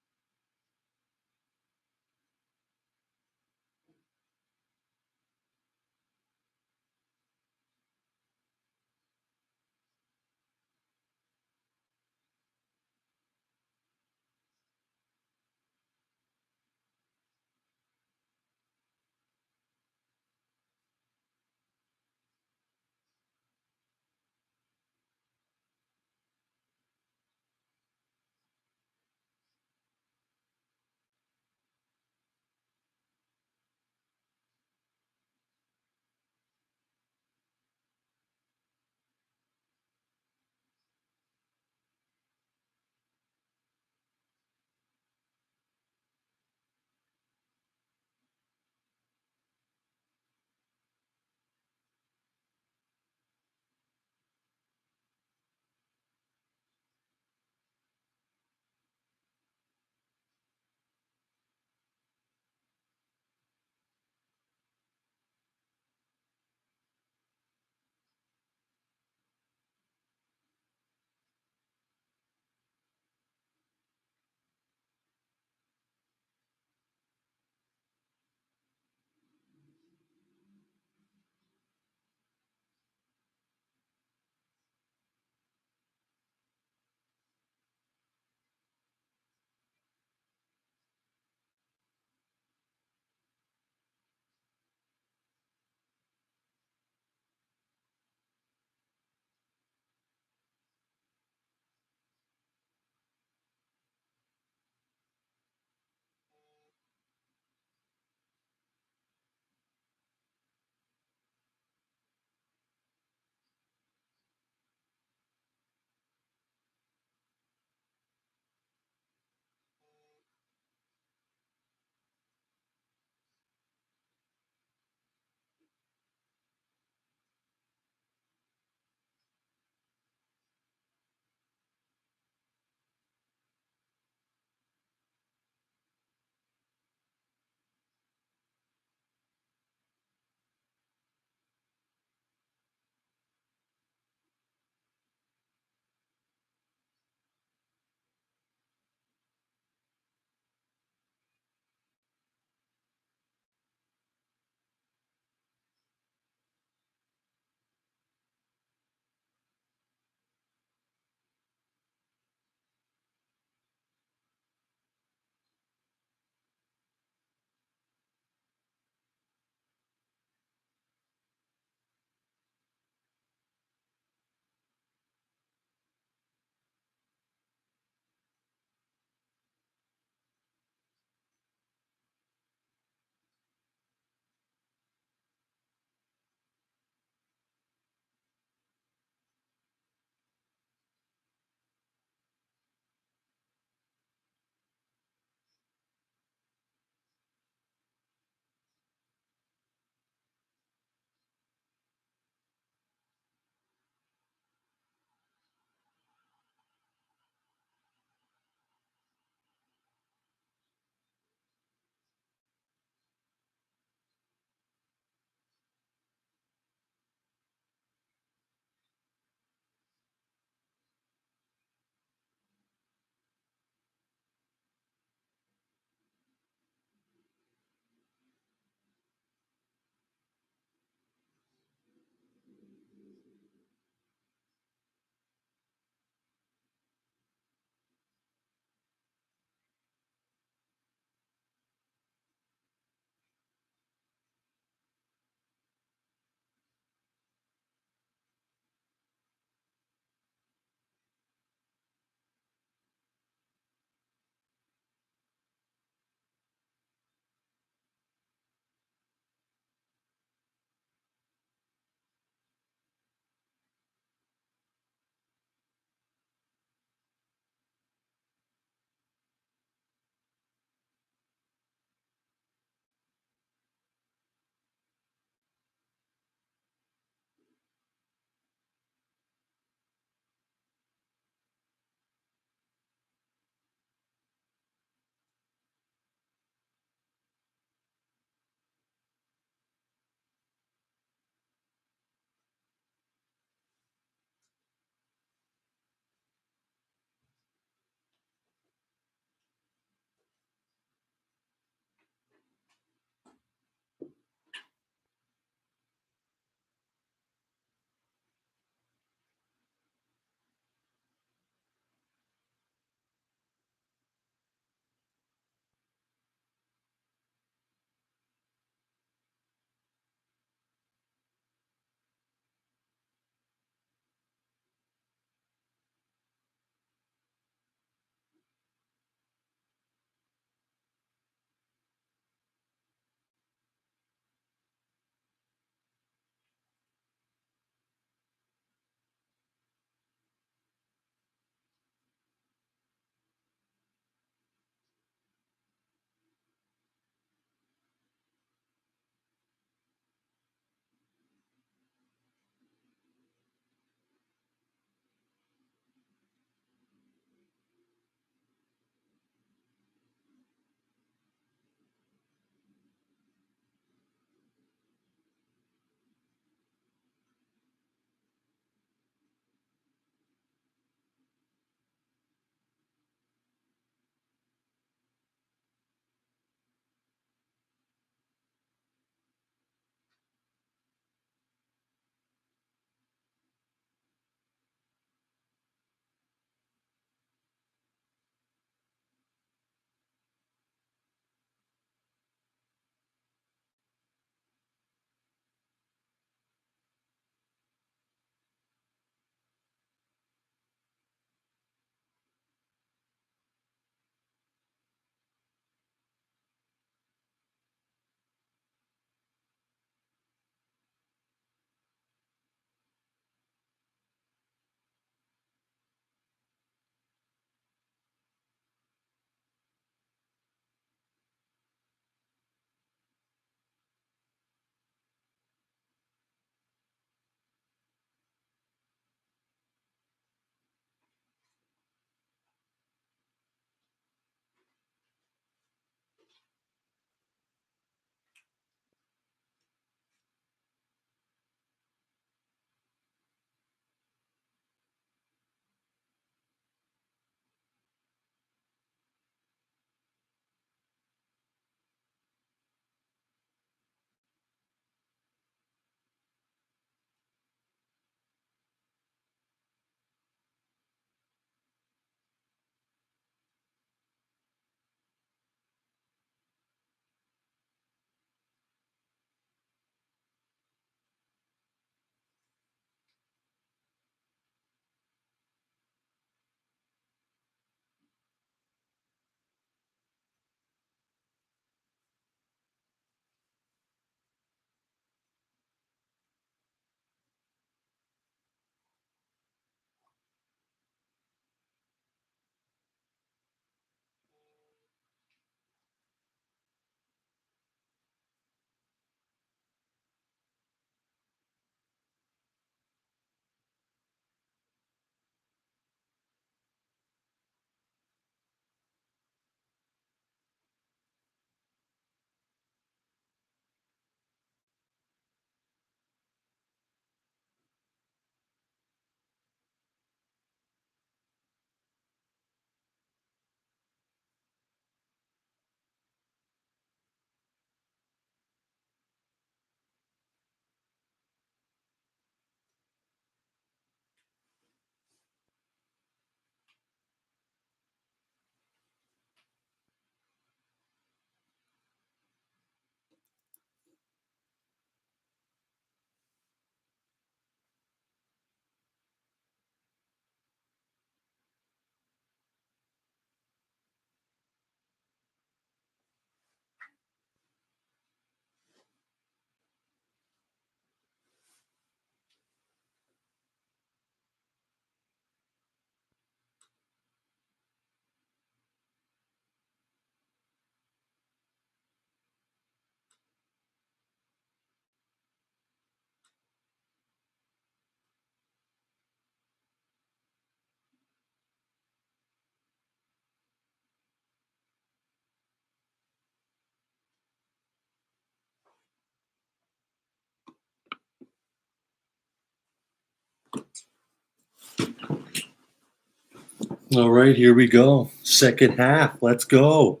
[SPEAKER 1] All right, here we go. Second half. Let's go.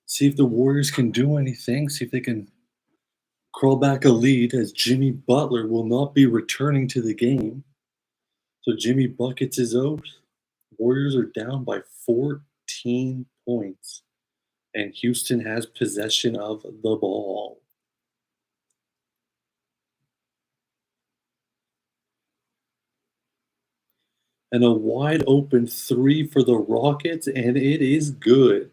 [SPEAKER 1] See if the Warriors can do anything. See if they can crawl back a lead as Jimmy Butler will not be returning to the game. So Jimmy Buckets is out. Warriors are down by 14 points, and Houston has possession of the ball. And a wide open three for the Rockets, and it is good.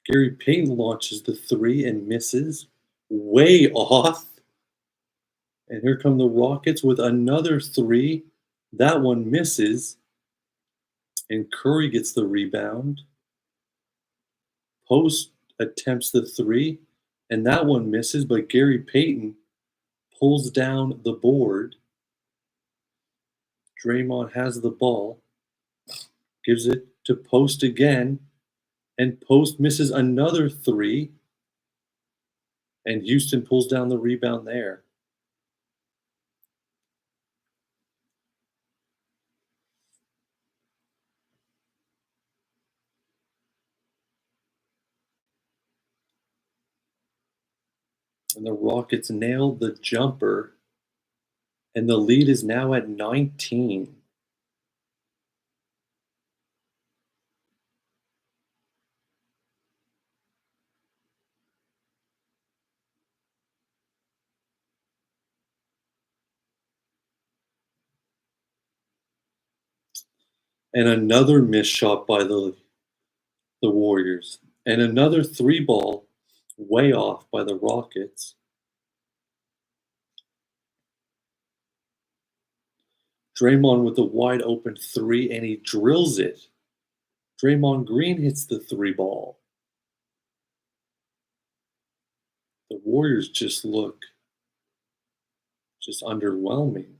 [SPEAKER 1] Gary Payton launches the three and misses way off. And here come the Rockets with another three. That one misses. And Curry gets the rebound. Post attempts the three, and that one misses, but Gary Payton pulls down the board. Draymond has the ball, gives it to Post again, and Post misses another three, and Houston pulls down the rebound there. And the Rockets nailed the jumper, and the lead is now at 19. And another missed shot by the Warriors. And another three ball way off by the Rockets. Draymond with the wide open three, and he drills it. Draymond Green hits the three ball. The Warriors just look just underwhelming.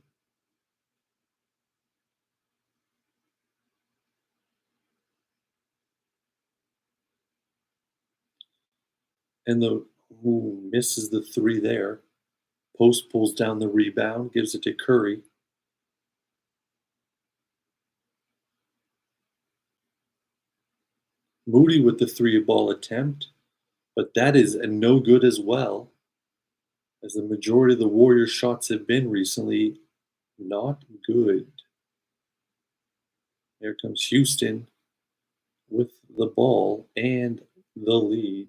[SPEAKER 1] And the who misses the three there. Post pulls down the rebound, gives it to Curry. Moody with the three ball attempt, but that is a no good as well, as the majority of the Warriors' shots have been recently not good. Here comes Houston with the ball and the lead.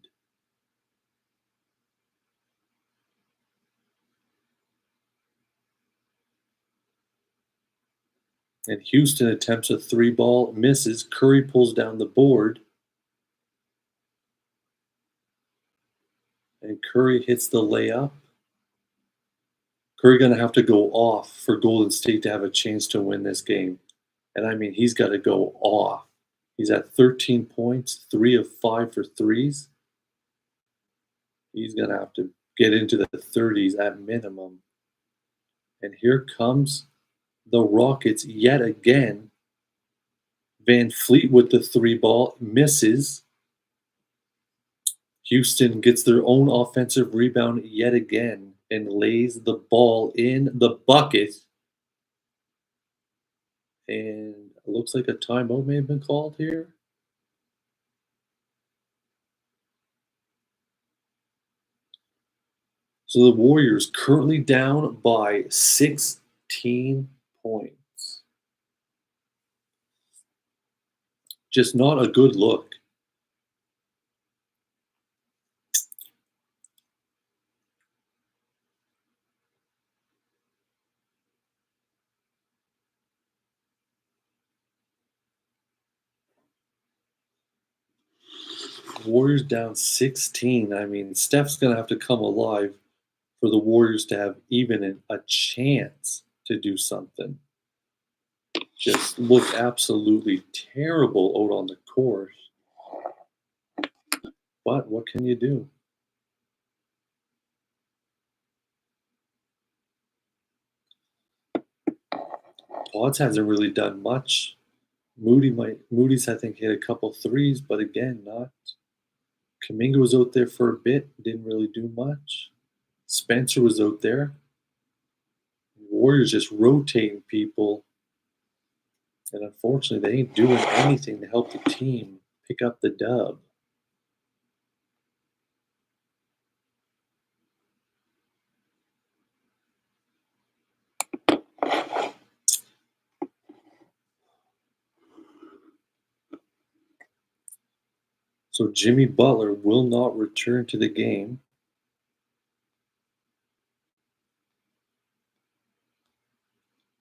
[SPEAKER 1] And Houston attempts a three ball, misses. Curry pulls down the board. And Curry hits the layup. Curry going to have to go off for Golden State to have a chance to win this game. And I mean, he's got to go off. He's at 13 points, 3 of 5 for threes. He's going to have to get into the 30s at minimum. And here comes the Rockets yet again. Van Fleet with the three ball, misses. Houston gets their own offensive rebound yet again and lays the ball in the bucket. And it looks like a timeout may have been called here. So the Warriors currently down by 16 points. Just not a good look. Warriors down 16. I mean, Steph's going to have to come alive for the Warriors to have even a chance to do something. Just look absolutely terrible out on the court. But what can you do? Quads hasn't really done much. Moody's I think hit a couple threes, but again, not. Kaminga was out there for a bit, didn't really do much. Spencer was out there. Warriors just rotating people, and unfortunately, they ain't doing anything to help the team pick up the dub. So Jimmy Butler will not return to the game.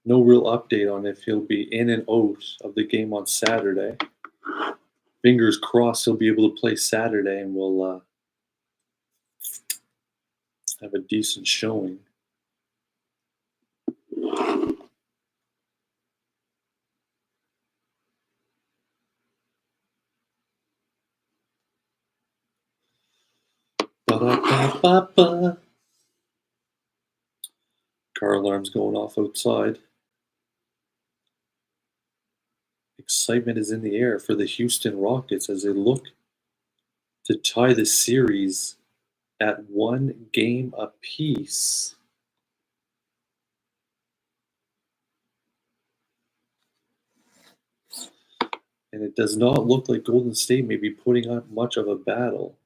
[SPEAKER 1] No real update on if he'll be in and out of the game on Saturday. Fingers crossed he'll be able to play Saturday and we'll have a decent showing. Ba-da-ba-ba-ba. Car alarm's going off outside. Excitement is in the air for the Houston Rockets as they look to tie the series at one game apiece. And it does not look like Golden State may be putting up much of a battle.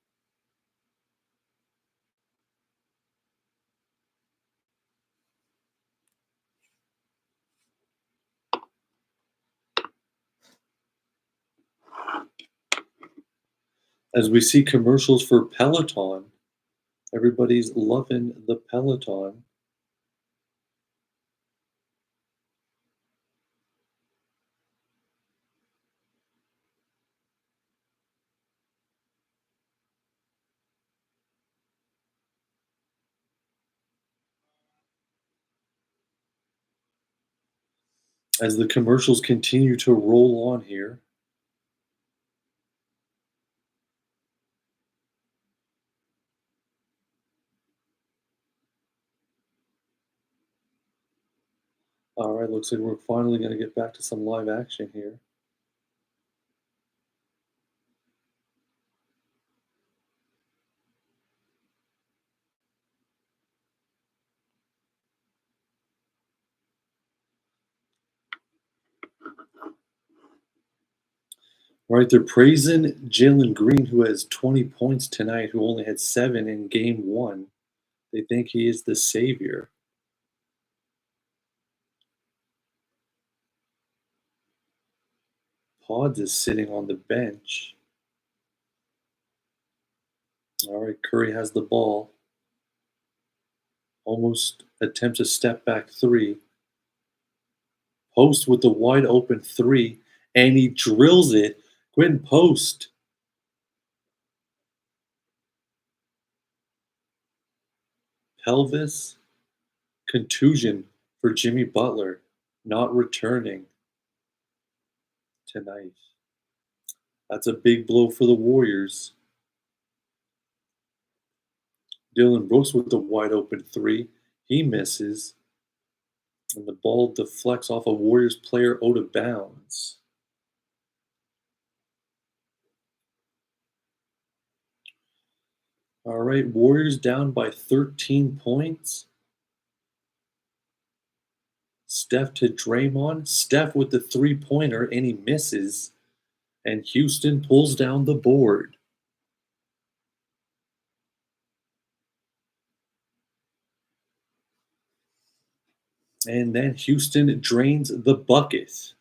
[SPEAKER 1] As we see commercials for Peloton, everybody's loving the Peloton. As the commercials continue to roll on here, all right, looks like we're finally going to get back to some live action here. All right, they're praising Jalen Green, who has 20 points tonight, who only had 7 in game one. They think he is the savior. Pods is sitting on the bench. All right, Curry has the ball. Almost attempts a step back three. Post with the wide open three, and he drills it. Quinn Post. Pelvis contusion for Jimmy Butler, not returning tonight. That's a big blow for the Warriors. Dylan Brooks with the wide open three. He misses. And the ball deflects off a Warriors player out of bounds. All right, Warriors down by 13 points. Steph to Draymond. Steph with the three-pointer, and he misses. And Houston pulls down the board. And then Houston drains the bucket.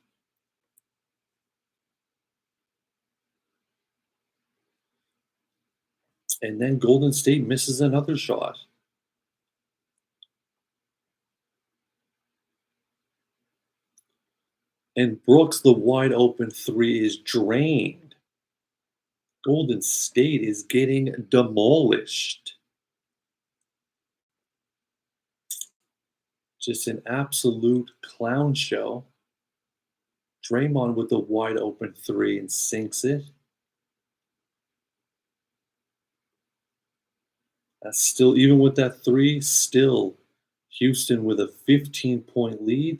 [SPEAKER 1] And then Golden State misses another shot. And Brooks, the wide open three, is drained. Golden State is getting demolished. Just an absolute clown show. Draymond with the wide open three and sinks it. That's still, even with that three, still Houston with a 15-point lead.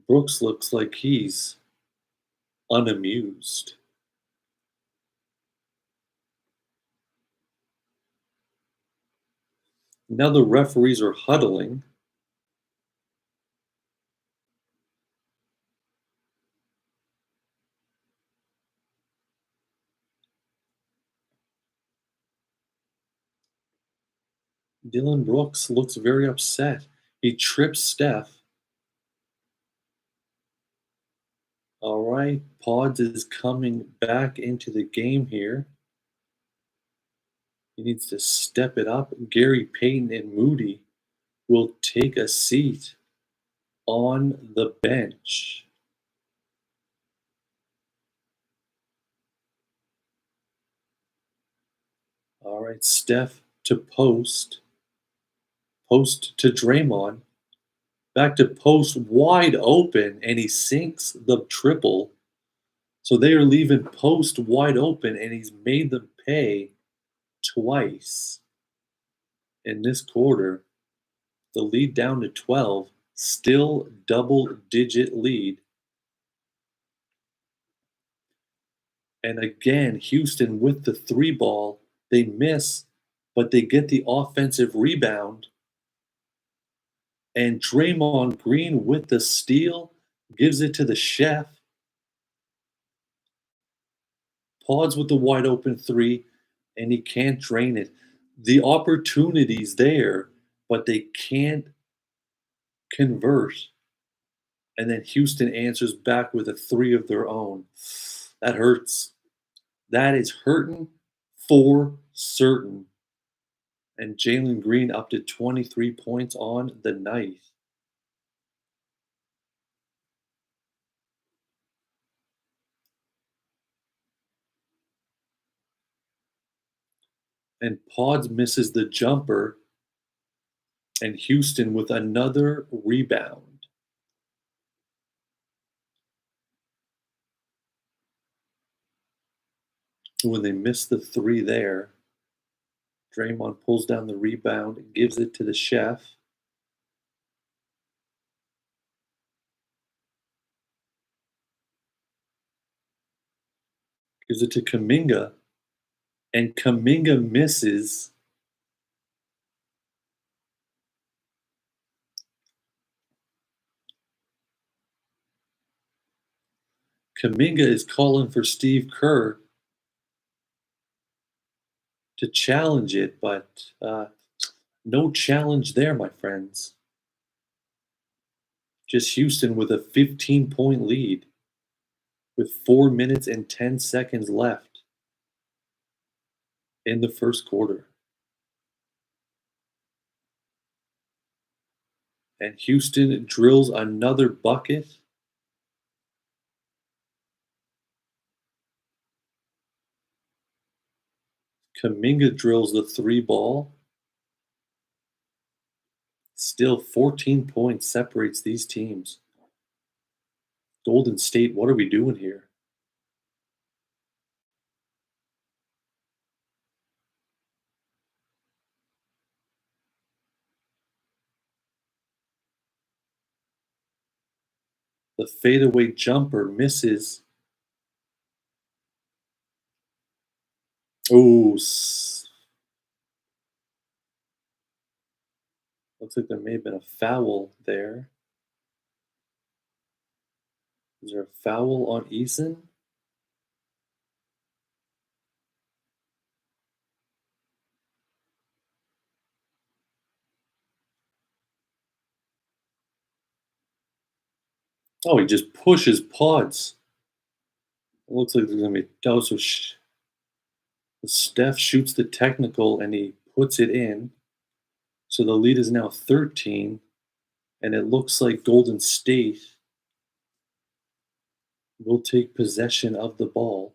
[SPEAKER 1] Brooks looks like he's unamused. Now the referees are huddling. Dylan Brooks looks very upset. He trips Steph. All right, Pods is coming back into the game here. He needs to step it up. Gary Payton and Moody will take a seat on the bench. All right, Steph to post to Draymond, back to post wide open, and he sinks the triple. So they are leaving post wide open, and he's made them pay twice in this quarter. The lead down to 12, still double digit lead. And again, Houston with the three ball, they miss, but they get the offensive rebound. And Draymond Green with the steal gives it to the chef. Pods with the wide open three, and he can't drain it. The opportunity's there, but they can't convert. And then Houston answers back with a three of their own. That hurts. That is hurting for certain. And Jalen Green up to 23 points on the night. And Pods misses the jumper, and Houston with another rebound. When they miss the three there, Draymond pulls down the rebound, gives it to the chef. Gives it to Kaminga, and Kaminga misses. Kaminga is calling for Steve Kerr to challenge it, but no challenge there, my friends. Just Houston with a 15-point lead with 4 minutes and 10 seconds left in the first quarter. And Houston drills another bucket. Kaminga drills the three ball. Still 14 points separates these teams. Golden State, what are we doing here? The fadeaway jumper misses. Oh, looks like there may have been a foul there. Is there a foul on Eason? Oh, he just pushes Pods. It looks like there's going to be. Oh, so Steph shoots the technical and he puts it in. So the lead is now 13, and it looks like Golden State will take possession of the ball.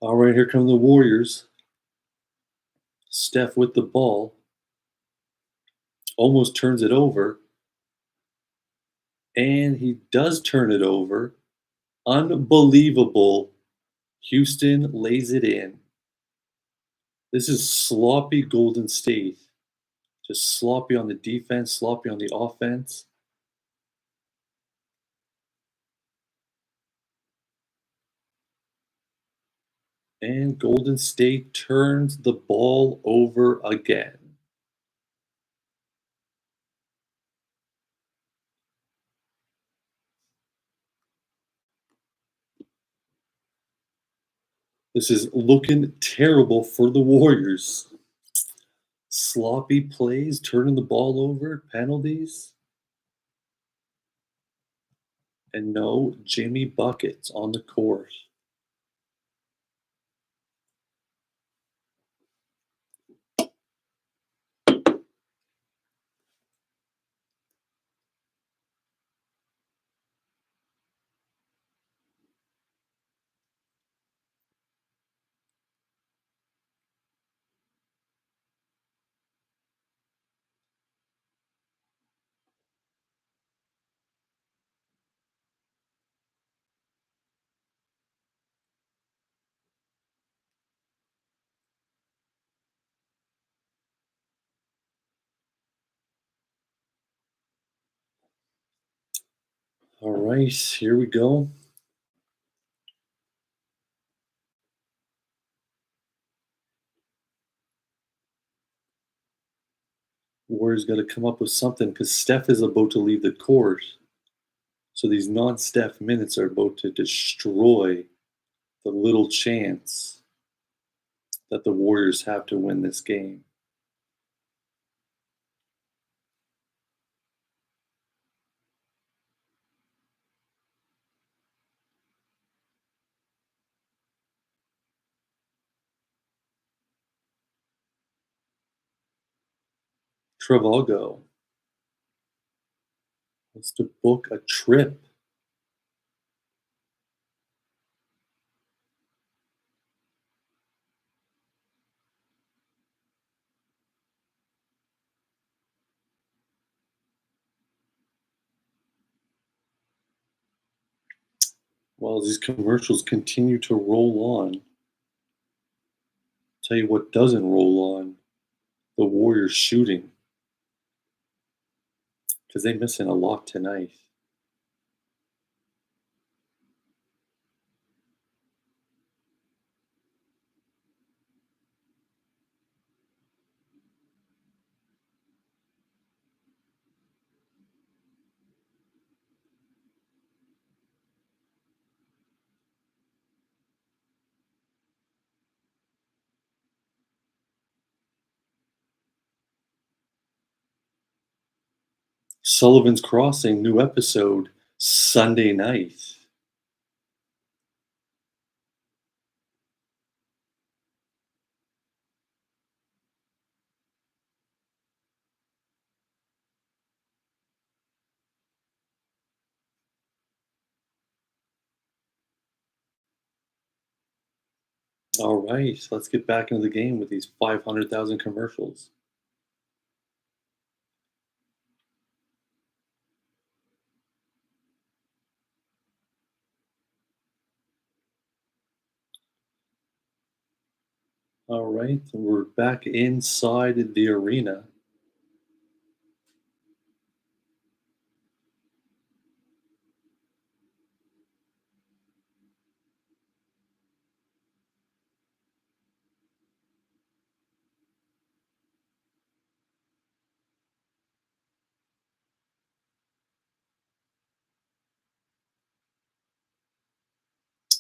[SPEAKER 1] All right, here come the Warriors. Steph with the ball. almost turns it over, and he does turn it over. Unbelievable. Houston lays it in. This is sloppy Golden State. Just sloppy on the defense, sloppy on the offense. And Golden State turns the ball over again. This is looking terrible for the Warriors. Sloppy plays, turning the ball over, penalties, and no Jimmy buckets on the court. All right, here we go. Warriors got to come up with something because Steph is about to leave the court. So these non-Steph minutes are about to destroy the little chance that the Warriors have to win this game. Travago wants to book a trip. While these commercials continue to roll on, tell you what doesn't roll on, the Warriors shooting, because they're missing a lot tonight. Sullivan's Crossing, new episode, Sunday night. All right, let's get back into the game with these 500,000 commercials. All right, we're back inside the arena.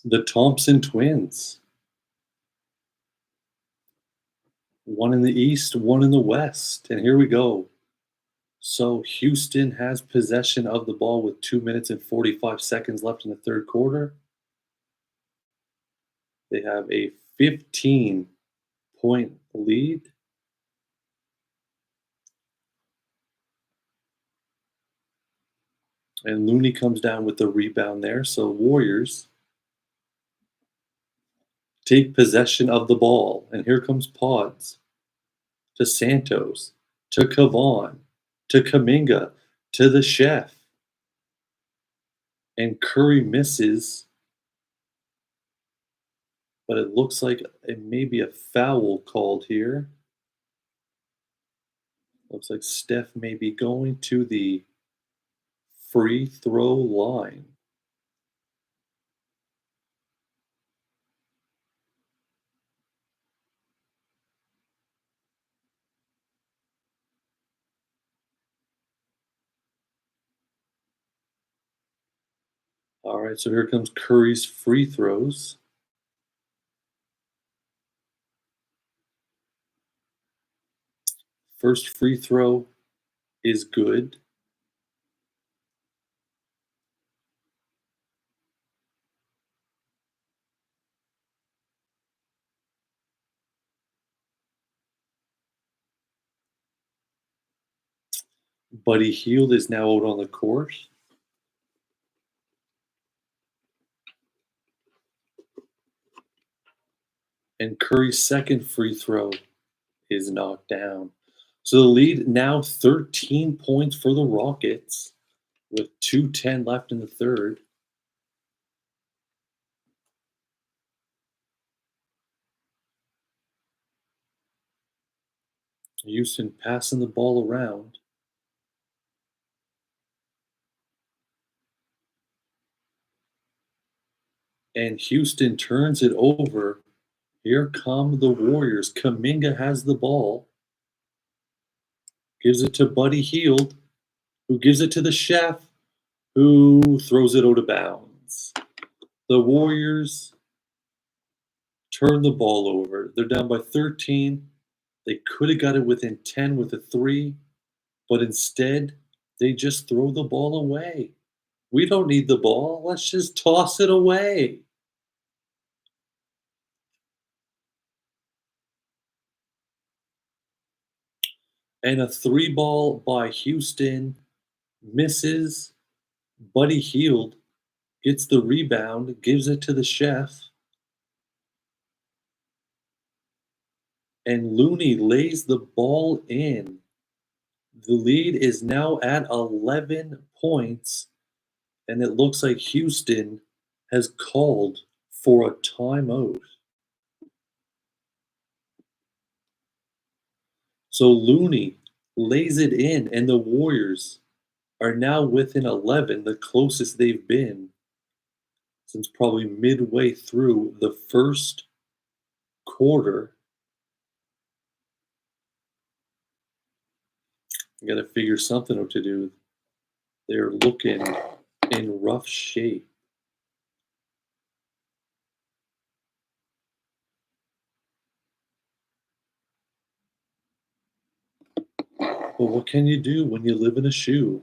[SPEAKER 1] The Thompson twins, one in the east, one in the west. And here we go. So Houston has possession of the ball with 2 minutes and 45 seconds left in the third quarter. They have a 15-point lead. And Looney comes down with the rebound there. So Warriors take possession of the ball. And here comes Pods to Santos to Kavan to Kaminga to the chef. And Curry misses, but it looks like it may be a foul called here. Looks like Steph may be going to the free throw line. All right, so here comes Curry's free throws. First free throw is good. Buddy Hield is now out on the court. And Curry's second free throw is knocked down. So the lead now 13 points for the Rockets with 2:10 left in the third. Houston passing the ball around. And Houston turns it over. Here come the Warriors. Kaminga has the ball. Gives it to Buddy Hield, who gives it to the chef, who throws it out of bounds. The Warriors turn the ball over. They're down by 13. They could have got it within 10 with a three, but instead, they just throw the ball away. We don't need the ball. Let's just toss it away. And a three ball by Houston misses. Buddy Hield gets the rebound, gives it to the chef, and Looney lays the ball in. The lead is now at 11 points, and it looks like Houston has called for a timeout. So Looney lays it in, and the Warriors are now within 11, the closest they've been since probably midway through the first quarter. You got to figure something out to do. They're looking in rough shape. But what can you do when you live in a shoe?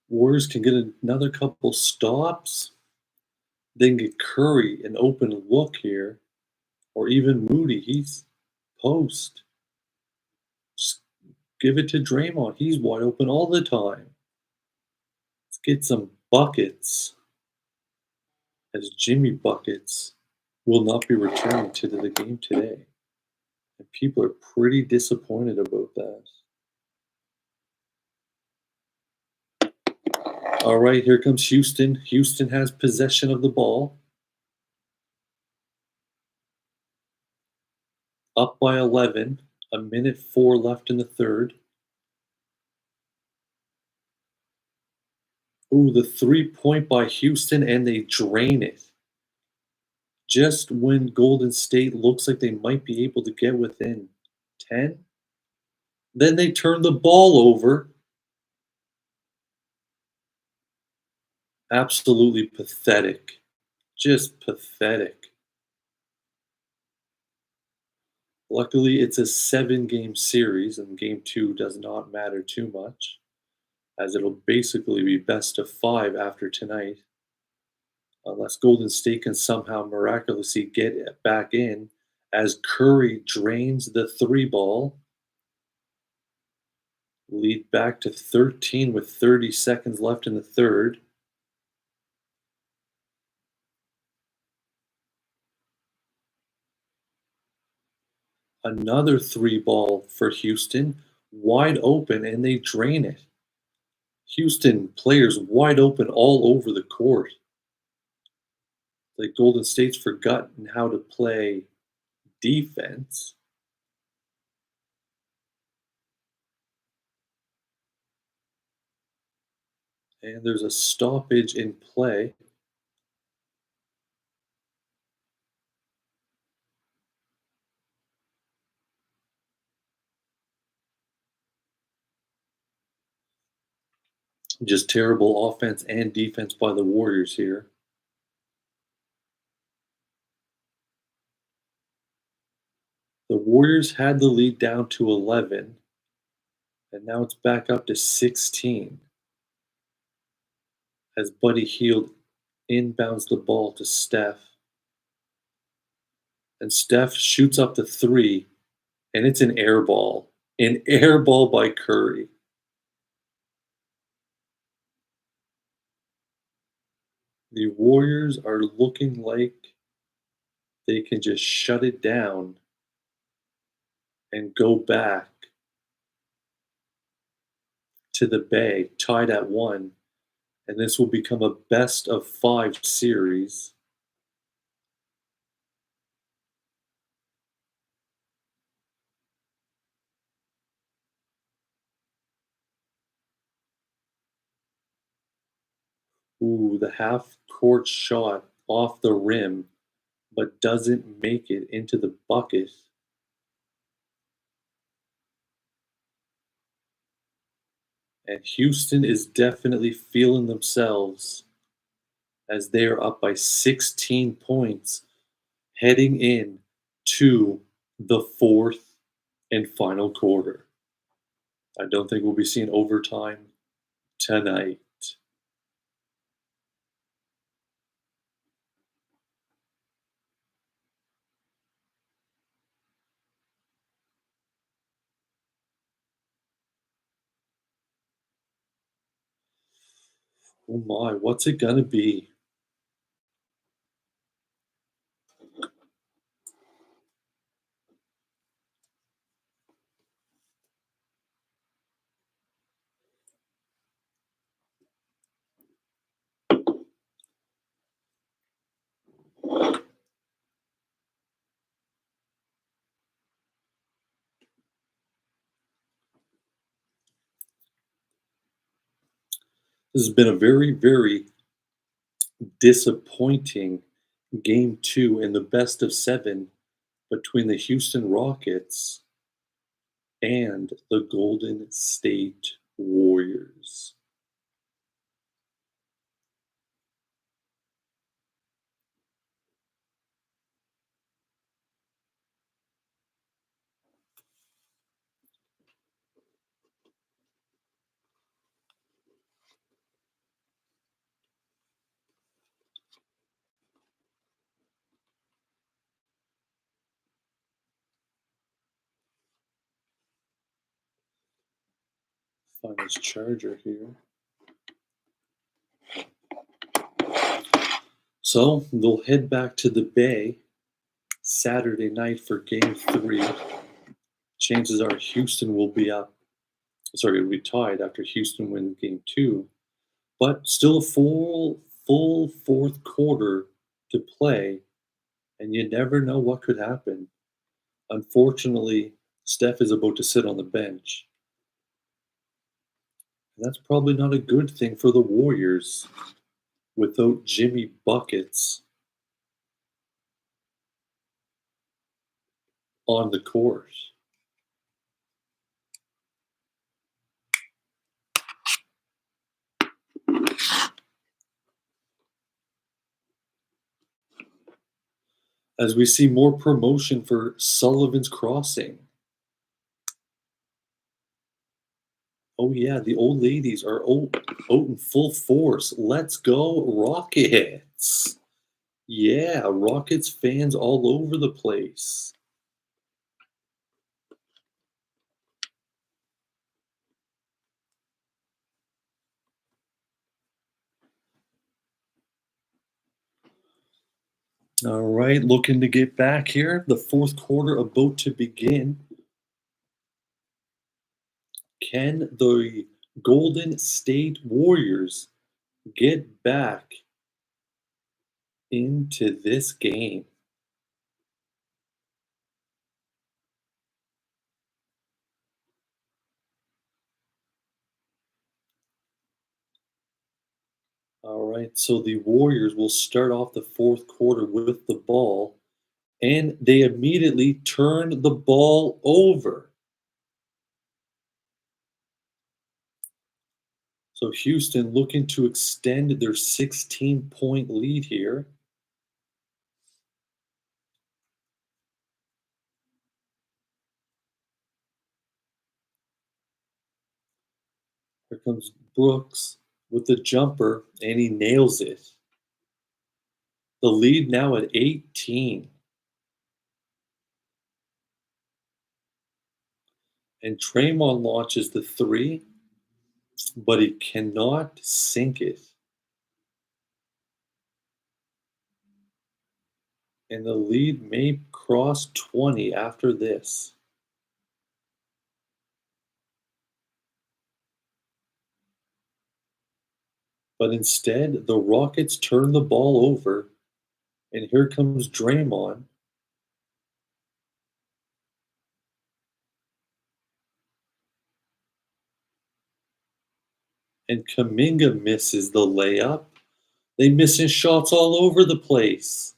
[SPEAKER 1] Warriors can get another couple stops, then get Curry an open look here, or even Moody. He's post. Just give it to Draymond. He's wide open all the time. Let's get some buckets, as Jimmy Buckets will not be returning to the game today. And people are pretty disappointed about that. All right, here comes Houston. Houston has possession of the ball. Up by 11, a minute 4 left in the third. Ooh, the 3-point by Houston, and they drain it. Just when Golden State looks like they might be able to get within 10, then they turn the ball over. Absolutely pathetic. Just pathetic. Luckily, it's a 7-game series, and game 2 does not matter too much, as it'll basically be best of 5 after tonight. Unless Golden State can somehow miraculously get back in as Curry drains the three ball. Lead back to 13 with 30 seconds left in the third. Another three ball for Houston, wide open, and they drain it. Houston players wide open all over the court. Like Golden State's forgotten how to play defense. And there's a stoppage in play. Just terrible offense and defense by the Warriors here. The Warriors had the lead down to 11, and now it's back up to 16 as Buddy Hield inbounds the ball to Steph. And Steph shoots up the three, and it's an air ball. An air ball by Curry. The Warriors are looking like they can just shut it down and go back to the Bay, tied at 1, and this will become a best of 5 series. Ooh, the half court shot off the rim, but doesn't make it into the bucket. And Houston is definitely feeling themselves as they are up by 16 points heading in to the fourth and final quarter. I don't think we'll be seeing overtime tonight. Oh my, what's it gonna be? This has been a very, very disappointing game two in the best of seven between the Houston Rockets and the Golden State Warriors. Find this charger here. So they'll head back to the Bay Saturday night for game three. Chances are Houston will be up. Sorry, it'll be tied after Houston wins game two. But still a full fourth quarter to play, and you never know what could happen. Unfortunately, Steph is about to sit on the bench. And that's probably not a good thing for the Warriors without Jimmy Buckets on the court. As we see more promotion for Sullivan's Crossing. Oh yeah, the old ladies are out in full force. Let's go Rockets. Yeah, Rockets fans all over the place. All right, looking to get back here. The fourth quarter about to begin. Can the Golden State Warriors get back into this game? All right, so the Warriors will start off the fourth quarter with the ball, and they immediately turn the ball over. So Houston looking to extend their 16-point lead here. Here comes Brooks with the jumper, and he nails it. The lead now at 18, and Draymond launches the three, but he cannot sink it. And the lead may cross 20 after this. But instead, the Rockets turn the ball over, and here comes Draymond. And Kaminga misses the layup. They missing shots all over the place.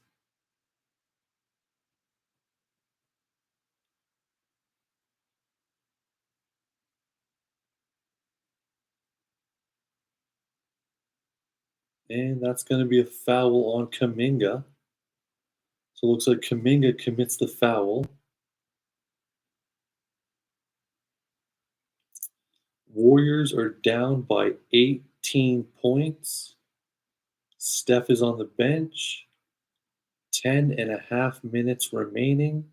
[SPEAKER 1] And that's going to be a foul on Kaminga. So it looks like Kaminga commits the foul. Warriors are down by 18 points. Steph is on the bench. 10.5 minutes remaining.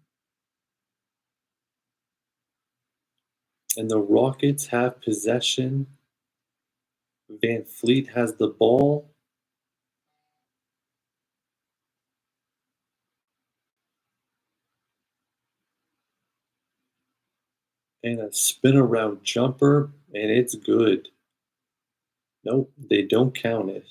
[SPEAKER 1] And the Rockets have possession. Van Fleet has the ball. And a spin around jumper, and it's good. Nope, they don't count it.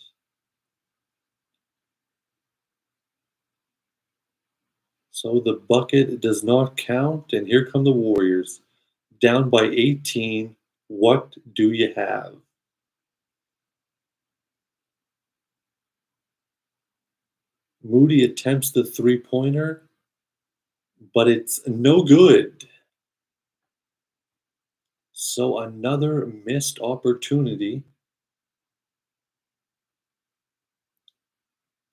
[SPEAKER 1] So the bucket does not count, and here come the Warriors. Down by 18. What do you have? Moody attempts the three-pointer, but it's no good. So another missed opportunity,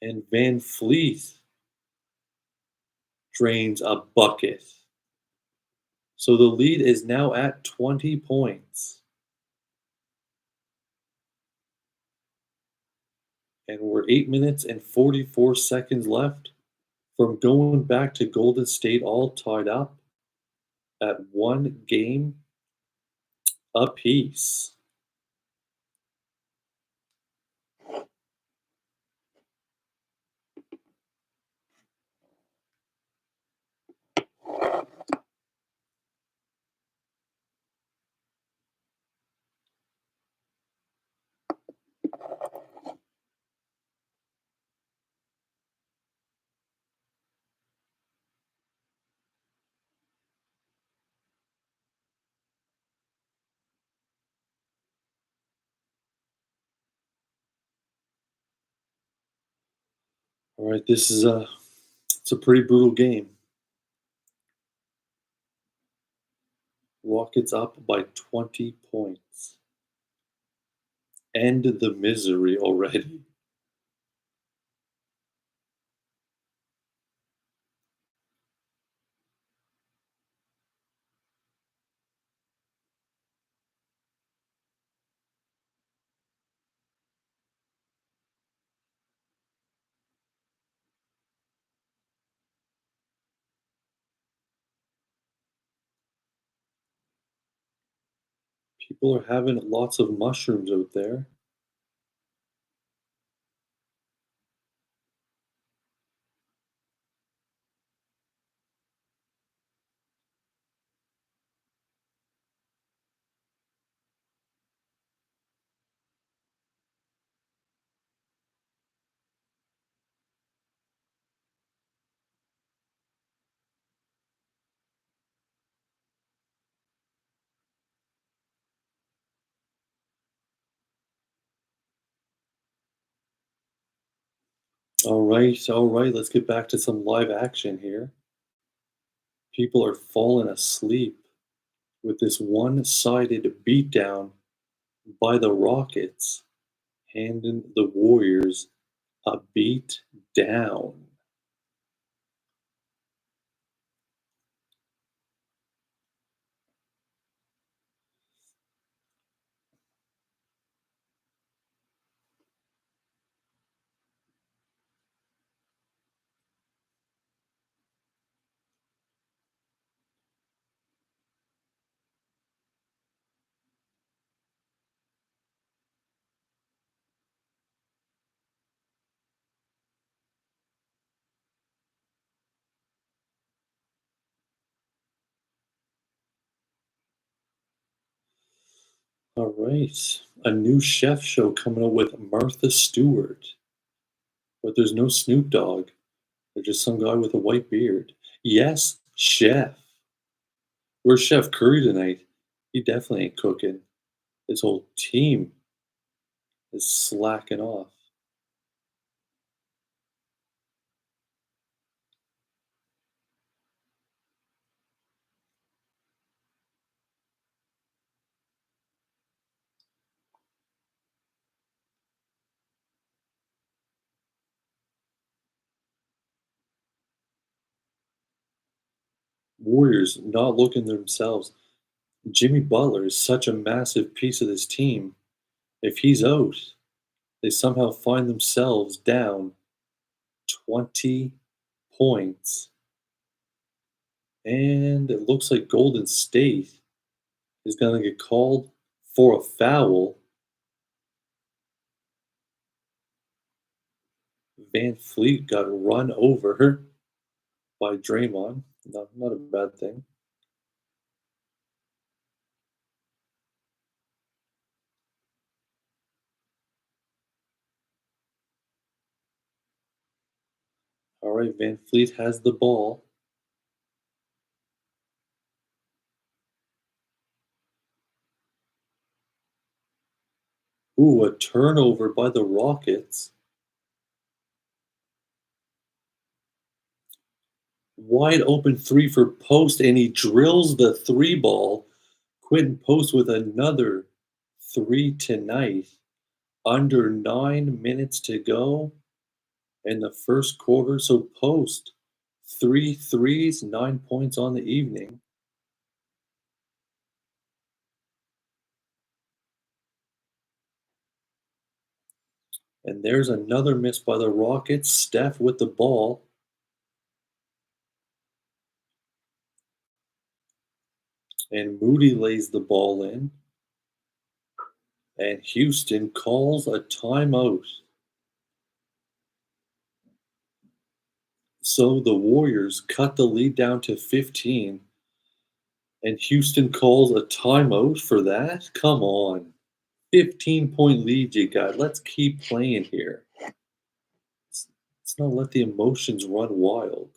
[SPEAKER 1] and Van Fleet drains a bucket. So the lead is now at 20 points. And we're 8 minutes and 44 seconds left from going back to Golden State all tied up at one game apiece. All right, this is it's a pretty brutal game. Rockets up by 20 points. End the misery already. People are having lots of mushrooms out there. All right. Let's get back to some live action here. People are falling asleep with this one-sided beatdown by the Rockets, handing the Warriors a beat down. All right. A new chef show coming up with Martha Stewart, but there's no Snoop Dogg. There's just some guy with a white beard. Yes, chef. Where's Chef Curry tonight? He definitely ain't cooking. His whole team is slacking off. Warriors not looking themselves. Jimmy Butler is such a massive piece of this team. If he's out, they somehow find themselves down 20 points. And it looks like Golden State is going to get called for a foul. Van Fleet got run over by Draymond. Not a bad thing. All right, Van Fleet has the ball. Ooh, a turnover by the Rockets. Wide open three for Post, and he drills the three ball. Quentin Post with another three tonight. Under 9 minutes to go in the first quarter. So Post, three threes, 9 points on the evening. And there's another miss by the Rockets. Steph with the ball. And Moody lays the ball in. And Houston calls a timeout. So the Warriors cut the lead down to 15. And Houston calls a timeout for that? Come on. 15-point lead you got. Let's keep playing here. Let's not let the emotions run wild.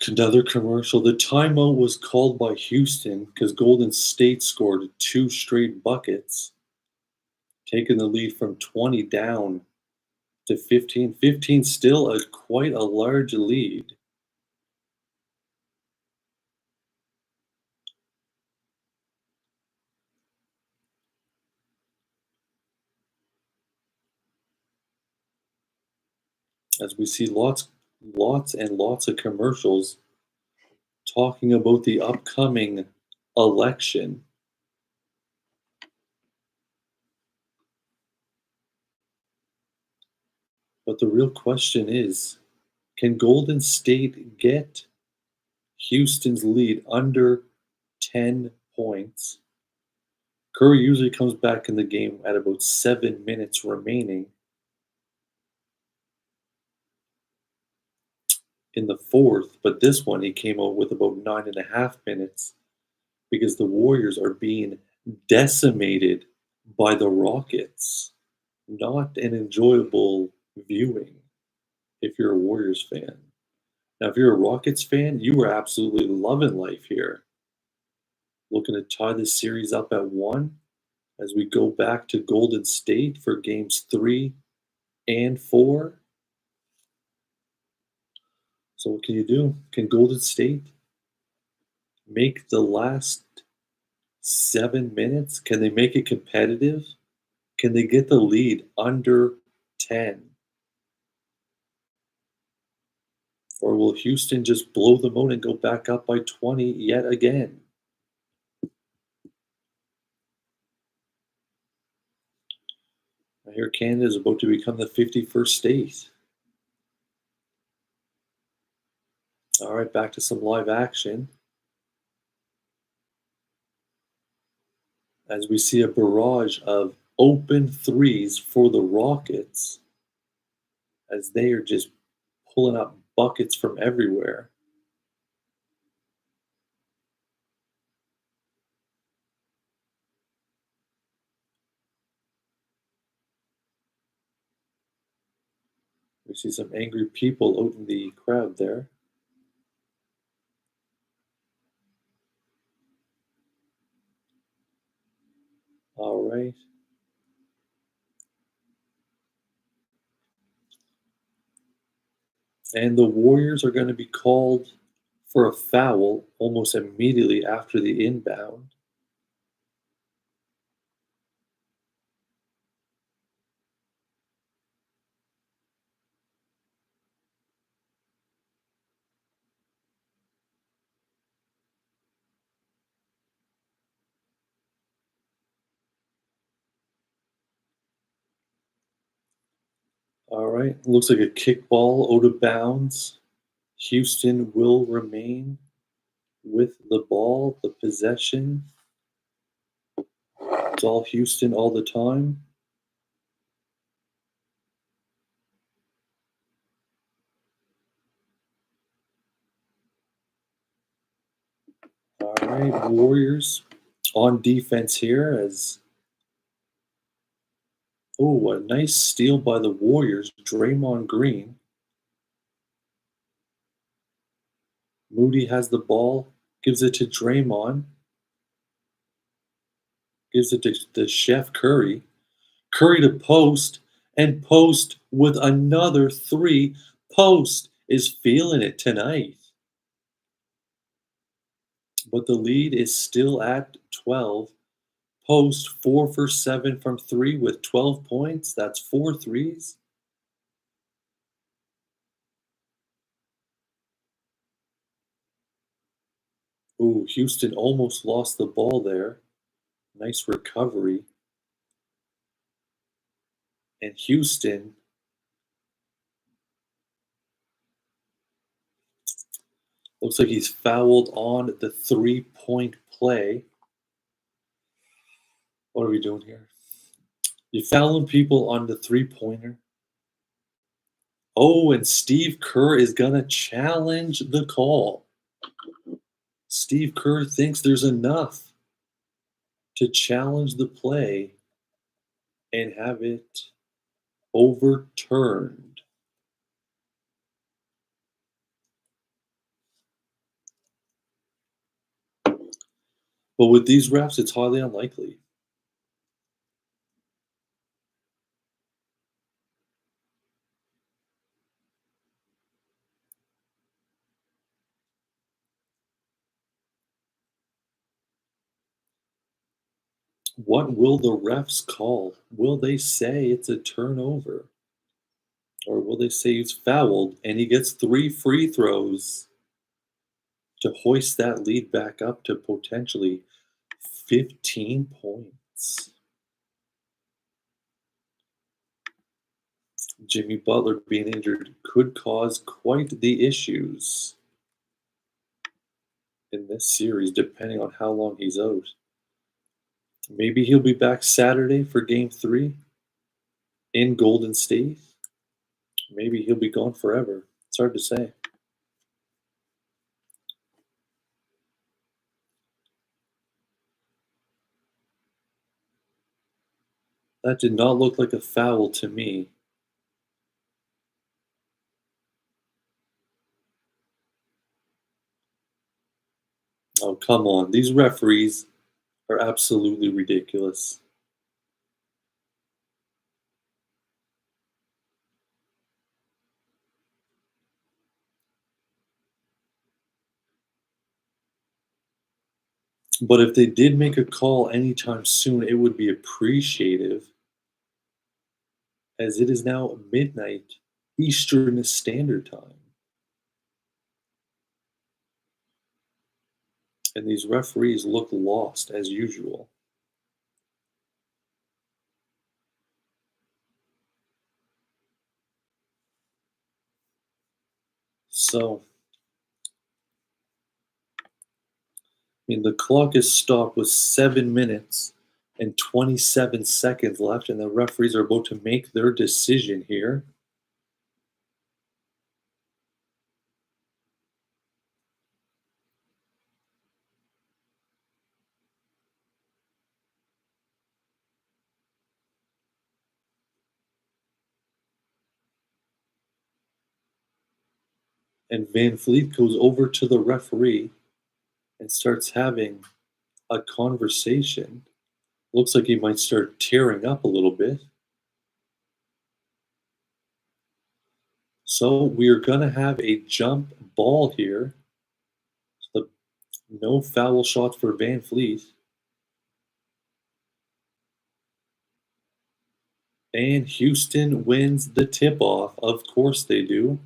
[SPEAKER 1] Another commercial. The timeout was called by Houston because Golden State scored two straight buckets, taking the lead from 20 down to 15. 15 still quite a large lead. As we see lots and lots of commercials talking about the upcoming election. But the real question is, can Golden State get Houston's lead under 10 points? Curry usually comes back in the game at about 7 minutes remaining in the fourth, but this one he came out with about 9.5 minutes because the Warriors are being decimated by the Rockets. Not an enjoyable viewing if you're a Warriors fan. Now, if you're a Rockets fan, you are absolutely loving life here. Looking to tie this series up at 1 as we go back to Golden State for games 3 and 4. So, what can you do? Can Golden State make the last 7 minutes? Can they make it competitive? Can they get the lead under 10? Or will Houston just blow them out and go back up by 20 yet again? I hear Canada is about to become the 51st state. All right, back to some live action. As we see a barrage of open threes for the Rockets, as they are just pulling up buckets from everywhere. We see some angry people out in the crowd there. All right. And the Warriors are going to be called for a foul almost immediately after the inbound. All right. Looks like a kickball out of bounds. Houston will remain with the ball, the possession. It's all Houston all the time. All right, Warriors on defense here as oh, a nice steal by the Warriors. Draymond Green. Moody has the ball, gives it to Draymond, gives it to the chef Curry. Curry to Post, and Post with another three. Post is feeling it tonight. But the lead is still at 12. Post 4 for 7 from 3 with 12 points. That's 4 threes. Ooh, Houston almost lost the ball there. Nice recovery. And Houston looks like he's fouled on the 3-point play. What are we doing here? You fouling people on the 3-pointer. Oh, and Steve Kerr is going to challenge the call. Steve Kerr thinks there's enough to challenge the play and have it overturned. But with these refs, it's highly unlikely. What will the refs call? Will they say it's a turnover? Or will they say he's fouled and he gets 3 free throws to hoist that lead back up to potentially 15 points. Jimmy Butler being injured could cause quite the issues in this series, depending on how long he's out. Maybe he'll be back Saturday for game 3 in Golden State. Maybe he'll be gone forever. It's hard to say. That did not look like a foul to me. Oh, come on. These referees are absolutely ridiculous. But if they did make a call anytime soon, it would be appreciative, as it is now midnight Eastern Standard Time. And these referees look lost as usual. So, I mean, the clock is stopped with 7 minutes and 27 seconds left, and the referees are about to make their decision here. And Van Fleet goes over to the referee and starts having a conversation. Looks like he might start tearing up a little bit. So we are going to have a jump ball here. So no foul shots for Van Fleet. And Houston wins the tip off. Of course they do.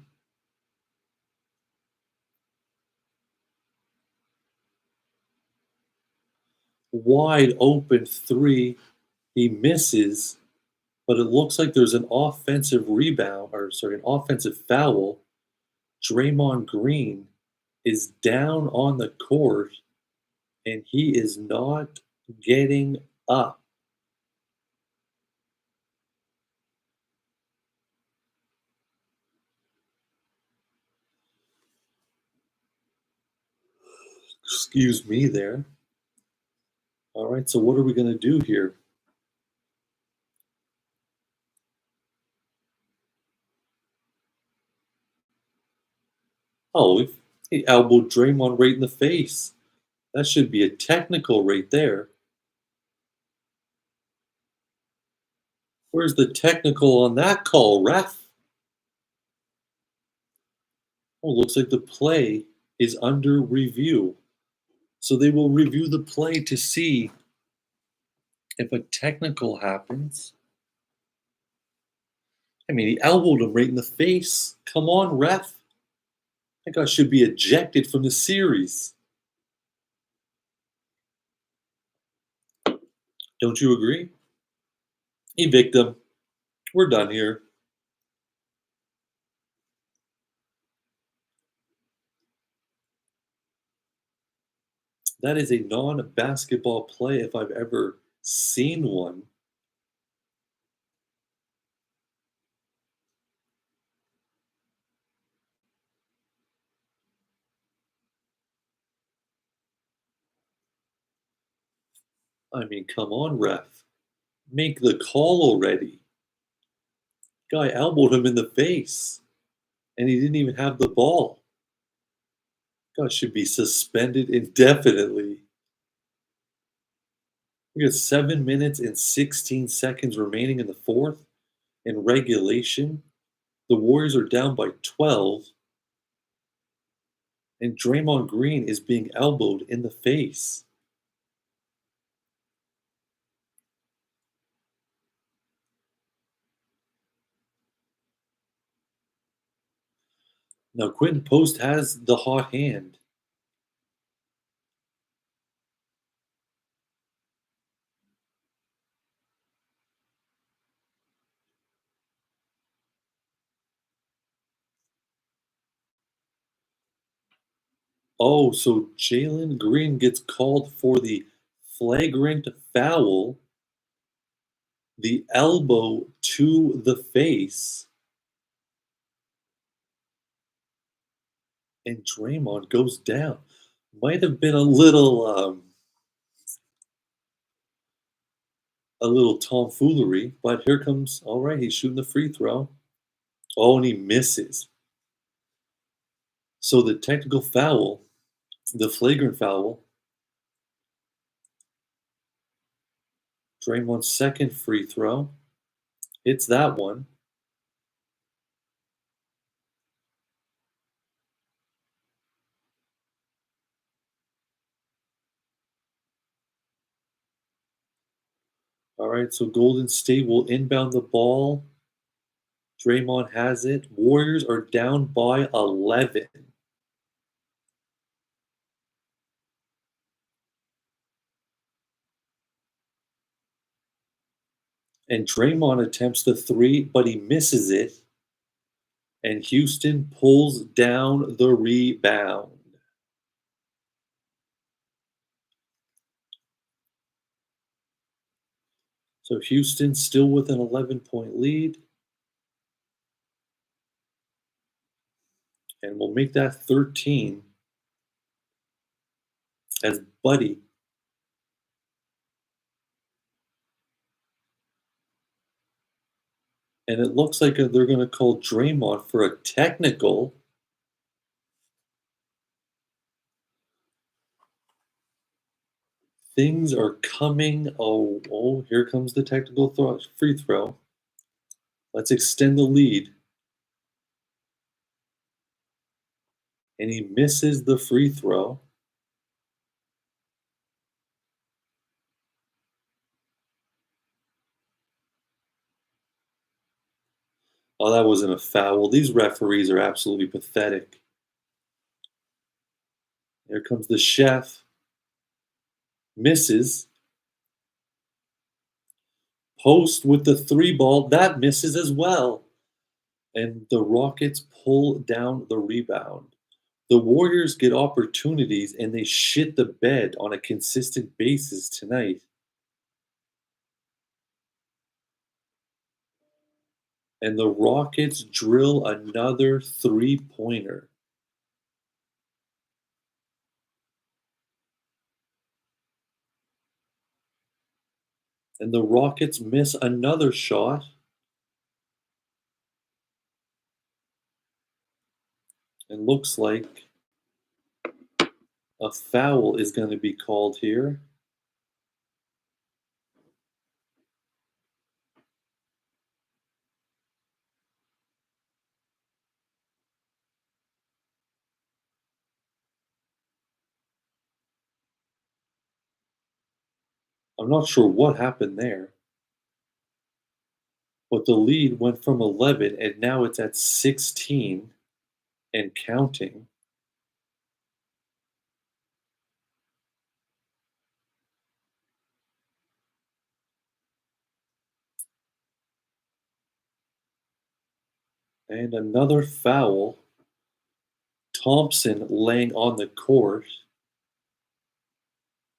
[SPEAKER 1] Wide open three. He misses, but it looks like there's an offensive rebound, or sorry, an offensive foul. Draymond Green is down on the court and he is not getting up. Excuse me there. All right, so what are we going to do here? Oh, he elbowed Draymond right in the face. That should be a technical right there. Where's the technical on that call, ref? Oh, looks like the play is under review. So they will review the play to see if a technical happens. I mean, he elbowed him right in the face. Come on, ref. That guy should be ejected from the series. Don't you agree? Evict him. We're done here. That is a non basketball play if I've ever seen one. I mean, come on, ref. Make the call already. Guy elbowed him in the face, and he didn't even have the ball. Guy should be suspended indefinitely. We got 7 minutes and 16 seconds remaining in the fourth. In regulation, the Warriors are down by 12, and Draymond Green is being elbowed in the face. Now, Quentin Post has the hot hand. Oh, so Jalen Green gets called for the flagrant foul, the elbow to the face, and Draymond goes down. Might have been a little tomfoolery, but here comes. All right, he's shooting the free throw. Oh, and he misses. So the technical foul, the flagrant foul, Draymond's second free throw, hits that one. All right, so Golden State will inbound the ball. Draymond has it. Warriors are down by 11. And Draymond attempts the three, but he misses it. And Houston pulls down the rebound. So Houston still with an 11-point lead. And we'll make that 13 as Buddy. And it looks like they're going to call Draymond for a technical. Things are coming. Oh, here comes the technical free throw. Let's extend the lead. And he misses the free throw. Oh, that wasn't a foul. These referees are absolutely pathetic. Here comes the chef. Misses. Post with the three ball. That misses as well. And the Rockets pull down the rebound. The Warriors get opportunities and they shit the bed on a consistent basis tonight. And the Rockets drill another three-pointer. And the Rockets miss another shot. And looks like a foul is going to be called here. I'm not sure what happened there, but the lead went from 11 and now it's at 16 and counting. And another foul. Thompson laying on the court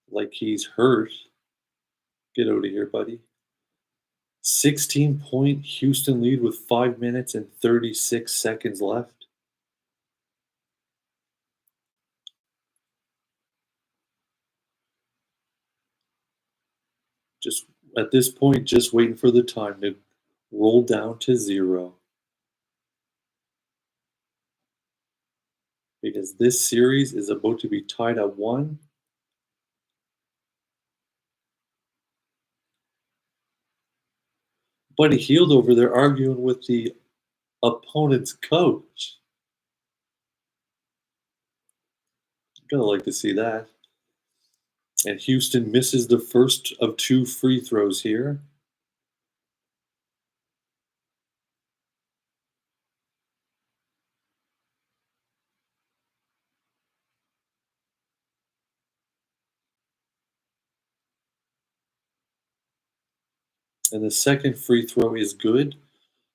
[SPEAKER 1] like he's hurt. Get out of here, buddy. 16-point Houston lead with 5 minutes and 36 seconds left. Just at this point, just waiting for the time to roll down to 0. Because this series is about to be tied at 1. Buddy Hield over there arguing with the opponent's coach. Gotta like to see that. And Houston misses the first of 2 free throws here. And the second free throw is good.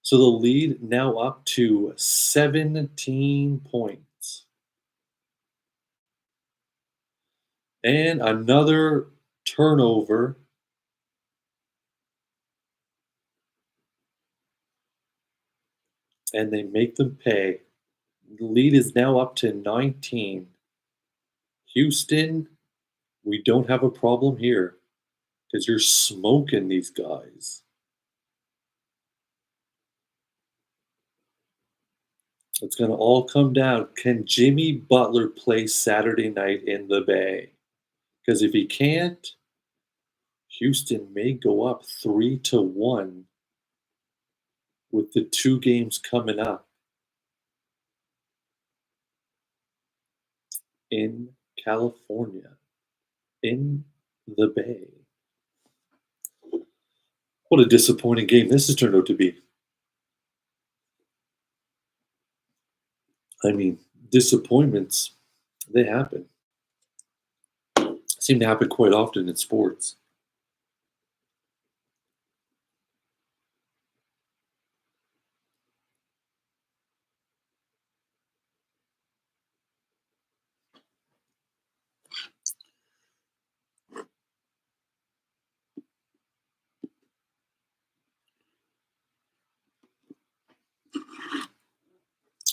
[SPEAKER 1] So the lead now up to 17 points. And another turnover, and they make them pay. The lead is now up to 19. Houston, we don't have a problem here because you're smoking these guys. It's going to all come down. Can Jimmy Butler play Saturday night in the Bay? Because if he can't, Houston may go up 3-1 with the two games coming up in California, in the Bay. What a disappointing game this has turned out to be. I mean, disappointments, they happen. Seem to happen quite often in sports.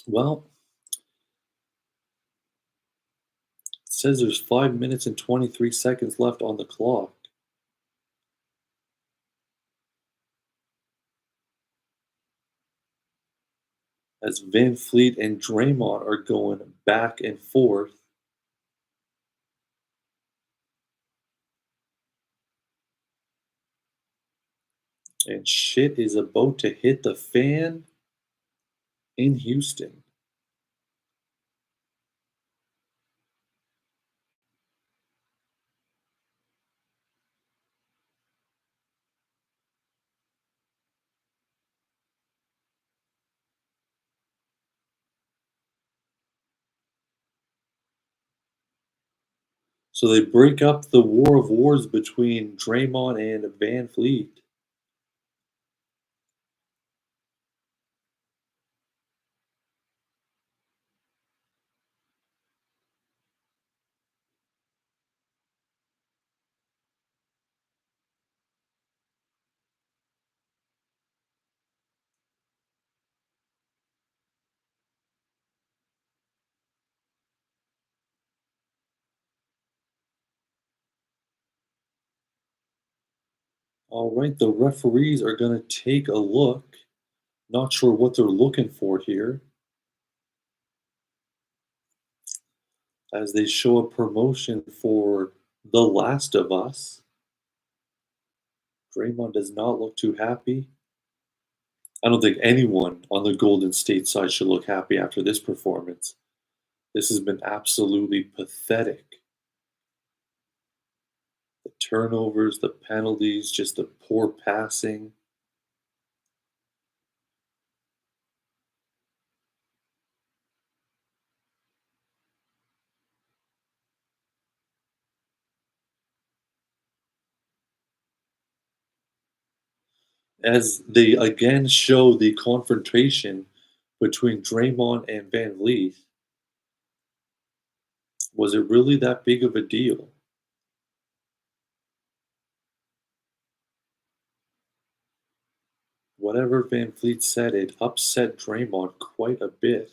[SPEAKER 1] Well, it says there's 5 minutes and 23 seconds left on the clock. As Van Fleet and Draymond are going back and forth. And shit is about to hit the fan in Houston. So they break up the war of wars between Draymond and Van Fleet. All right, the referees are going to take a look. Not sure what they're looking for here as they show a promotion for The Last of Us. Draymond does not look too happy. I don't think anyone on the Golden State side should look happy after this performance. This has been absolutely pathetic. The turnovers, the penalties, just the poor passing. As they again show the confrontation between Draymond and Van Vliet, was it really that big of a deal? Whatever Van Vliet said, it upset Draymond quite a bit.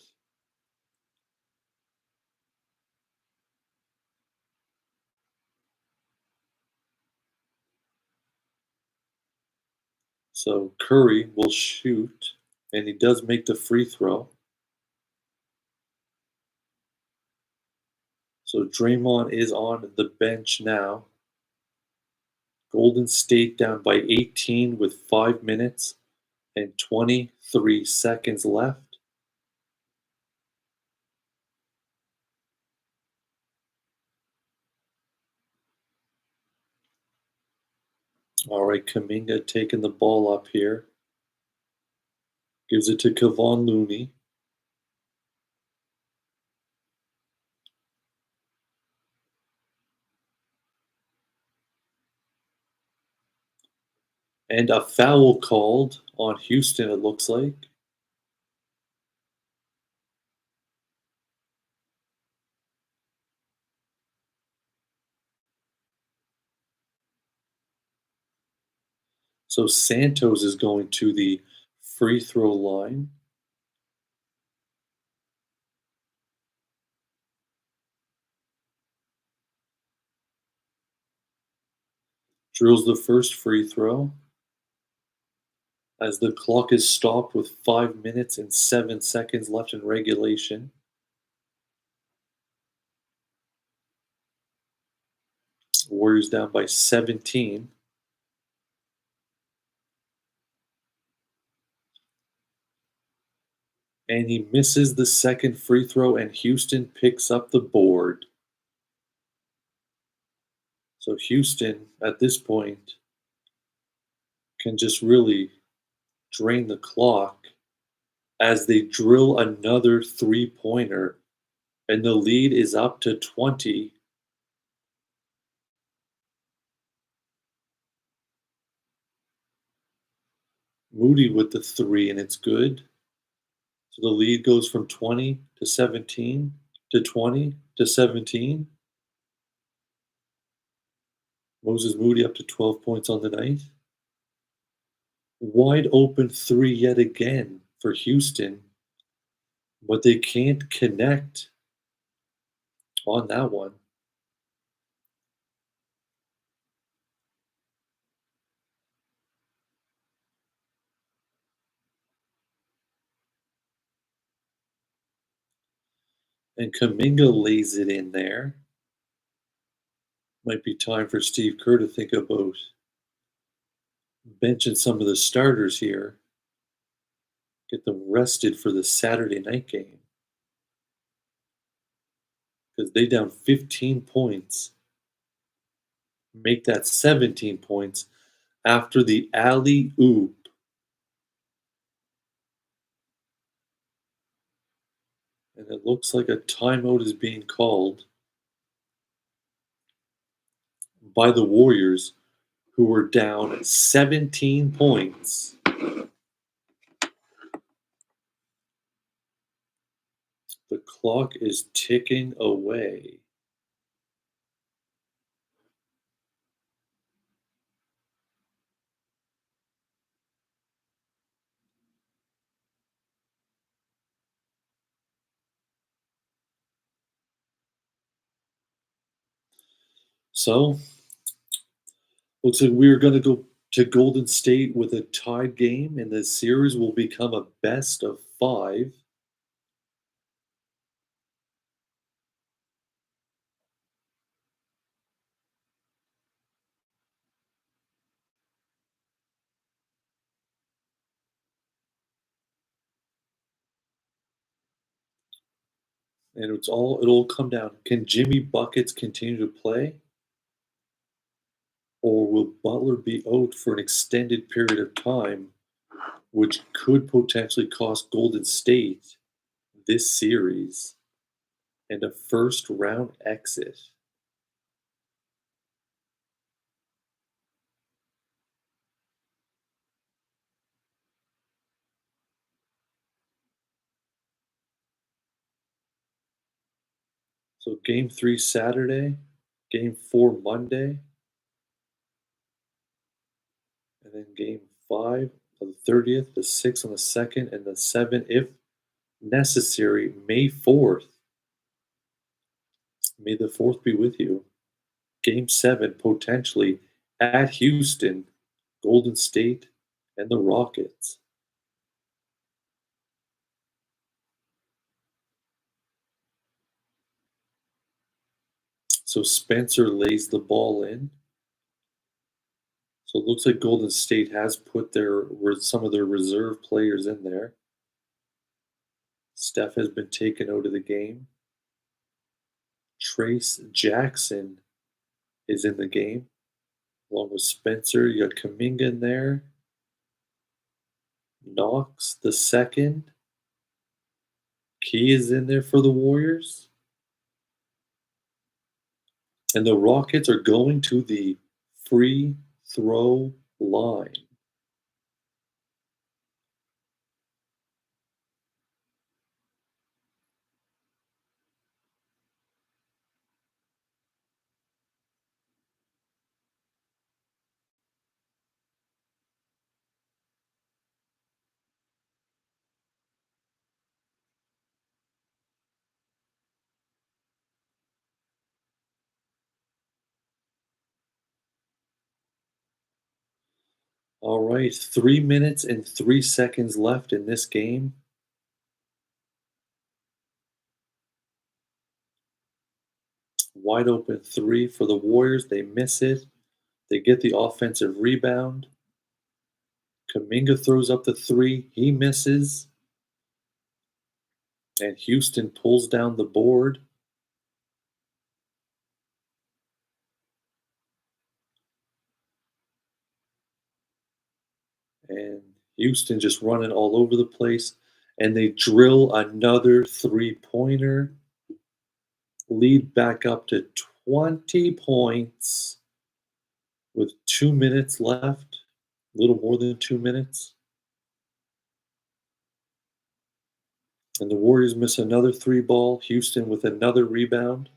[SPEAKER 1] So Curry will shoot, and he does make the free throw. So Draymond is on the bench now. Golden State down by 18 with 5 minutes and 23 seconds left. All right, Kaminga taking the ball up here. Gives it to Kevon Looney. And a foul called on Houston, it looks like. So Santos is going to the free throw line. Drills the first free throw as the clock is stopped with 5 minutes and 7 seconds left in regulation. Warriors down by 17. And he misses the second free throw, and Houston picks up the board. So Houston, at this point, can just really drain the clock as they drill another three-pointer, and the lead is up to 20. Moody with the three, and it's good. So the lead goes from 20 to 17 to 20 to 17. Moses Moody up to 12 points on the night. Wide open three yet again for Houston, but they can't connect on that one. And Kaminga lays it in there. Might be time for Steve Kerr to think about benching some of the starters here. Get them rested for the Saturday night game. Because they down 15 points. Make that 17 points after the alley-oop. And it looks like a timeout is being called by the Warriors, who were down 17 points. The clock is ticking away. So, looks like we're going to go to Golden State with a tied game, and the series will become a best of 5. And it'll come down. Can Jimmy Buckets continue to play? Or will Butler be out for an extended period of time, which could potentially cost Golden State this series and a first round exit? So game 3 Saturday, game 4 Monday, and then game 5 on the 30th, the 6th on the 2nd, and the 7th, if necessary, May 4th. May the 4th be with you. Game 7 potentially at Houston, Golden State, and the Rockets. So Spencer lays the ball in. So it looks like Golden State has put some of their reserve players in there. Steph has been taken out of the game. Trace Jackson is in the game, along with Spencer. You got Kaminga in there. Knox the second. Key is in there for the Warriors. And the Rockets are going to the free throw line. All right, 3 minutes and 3 seconds left in this game. Wide open three for the Warriors. They miss it. They get the offensive rebound. Kaminga throws up the three. He misses. And Houston pulls down the board. And Houston just running all over the place. And they drill another three-pointer. Lead back up to 20 points with 2 minutes left. A little more than 2 minutes. And the Warriors miss another three ball. Houston with another rebound.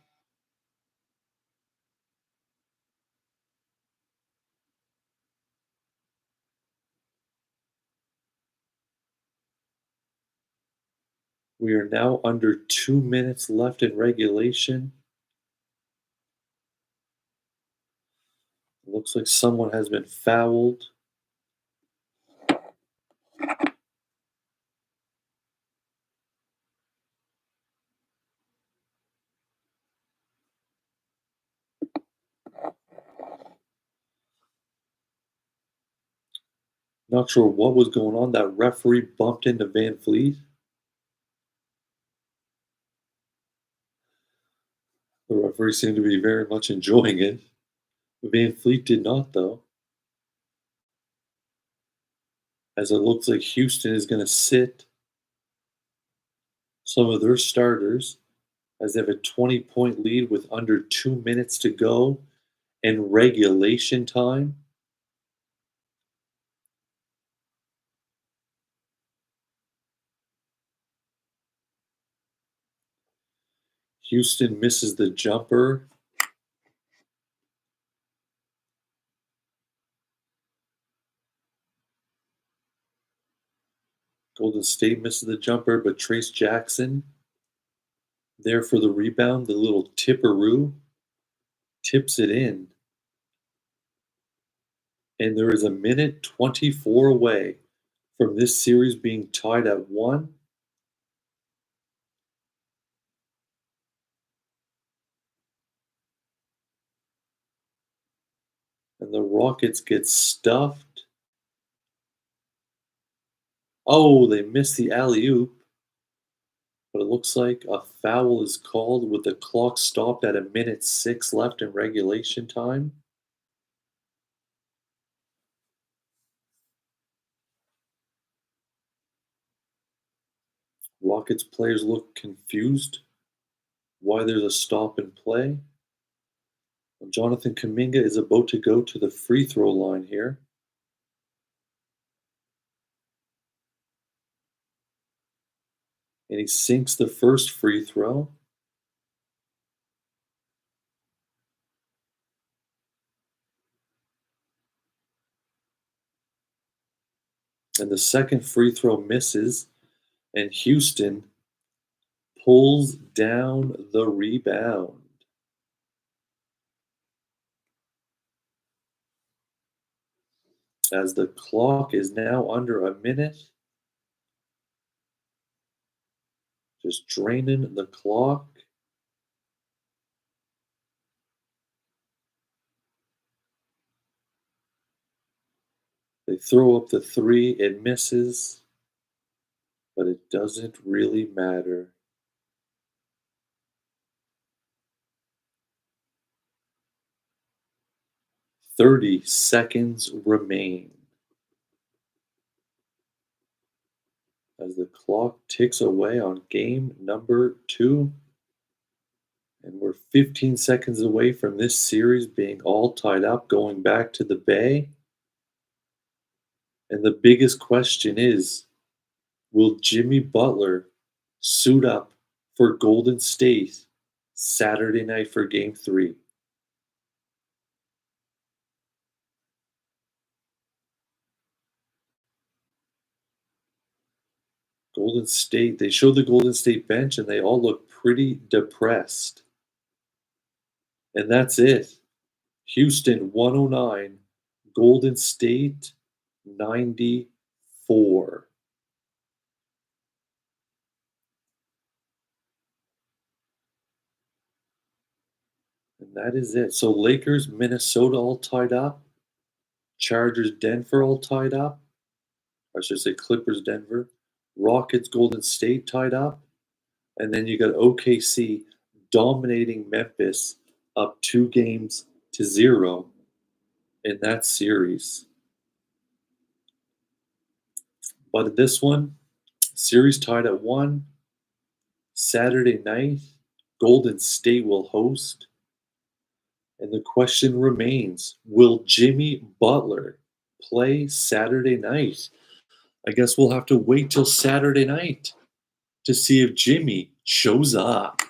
[SPEAKER 1] We are now under 2 minutes left in regulation. It looks like someone has been fouled. Not sure what was going on. That referee bumped into Van Fleet. The referee seemed to be very much enjoying it. Van Fleet did not, though, as it looks like Houston is going to sit some of their starters as they have a 20-point lead with under 2 minutes to go in regulation time. Houston misses the jumper. Golden State misses the jumper, but Trace Jackson there for the rebound. The little tipperoo tips it in. And there is a minute 24 away from this series being tied at 1. And the Rockets get stuffed. Oh, they missed the alley-oop. But it looks like a foul is called with the clock stopped at a minute 6 left in regulation time. Rockets players look confused why there's a stop and play. And Jonathan Kaminga is about to go to the free throw line here. And he sinks the first free throw. And the second free throw misses. And Houston pulls down the rebound. As the clock is now under a minute. Just draining the clock. They throw up the three, it misses, but it doesn't really matter. 30 seconds remain as the clock ticks away on game number 2. And we're 15 seconds away from this series being all tied up, going back to the Bay. And the biggest question is, will Jimmy Butler suit up for Golden State Saturday night for game 3? Golden State, they showed the Golden State bench and they all look pretty depressed. And that's it. Houston 109, Golden State 94. And that is it. So Lakers, Minnesota all tied up. Chargers, Denver all tied up. Or I should say Clippers, Denver. Rockets, Golden State tied up. And then you got OKC dominating Memphis up 2-0 in that series. But in this one, series tied at 1. Saturday night, Golden State will host. And the question remains, will Jimmy Butler play Saturday night? I guess we'll have to wait till Saturday night to see if Jimmy shows up.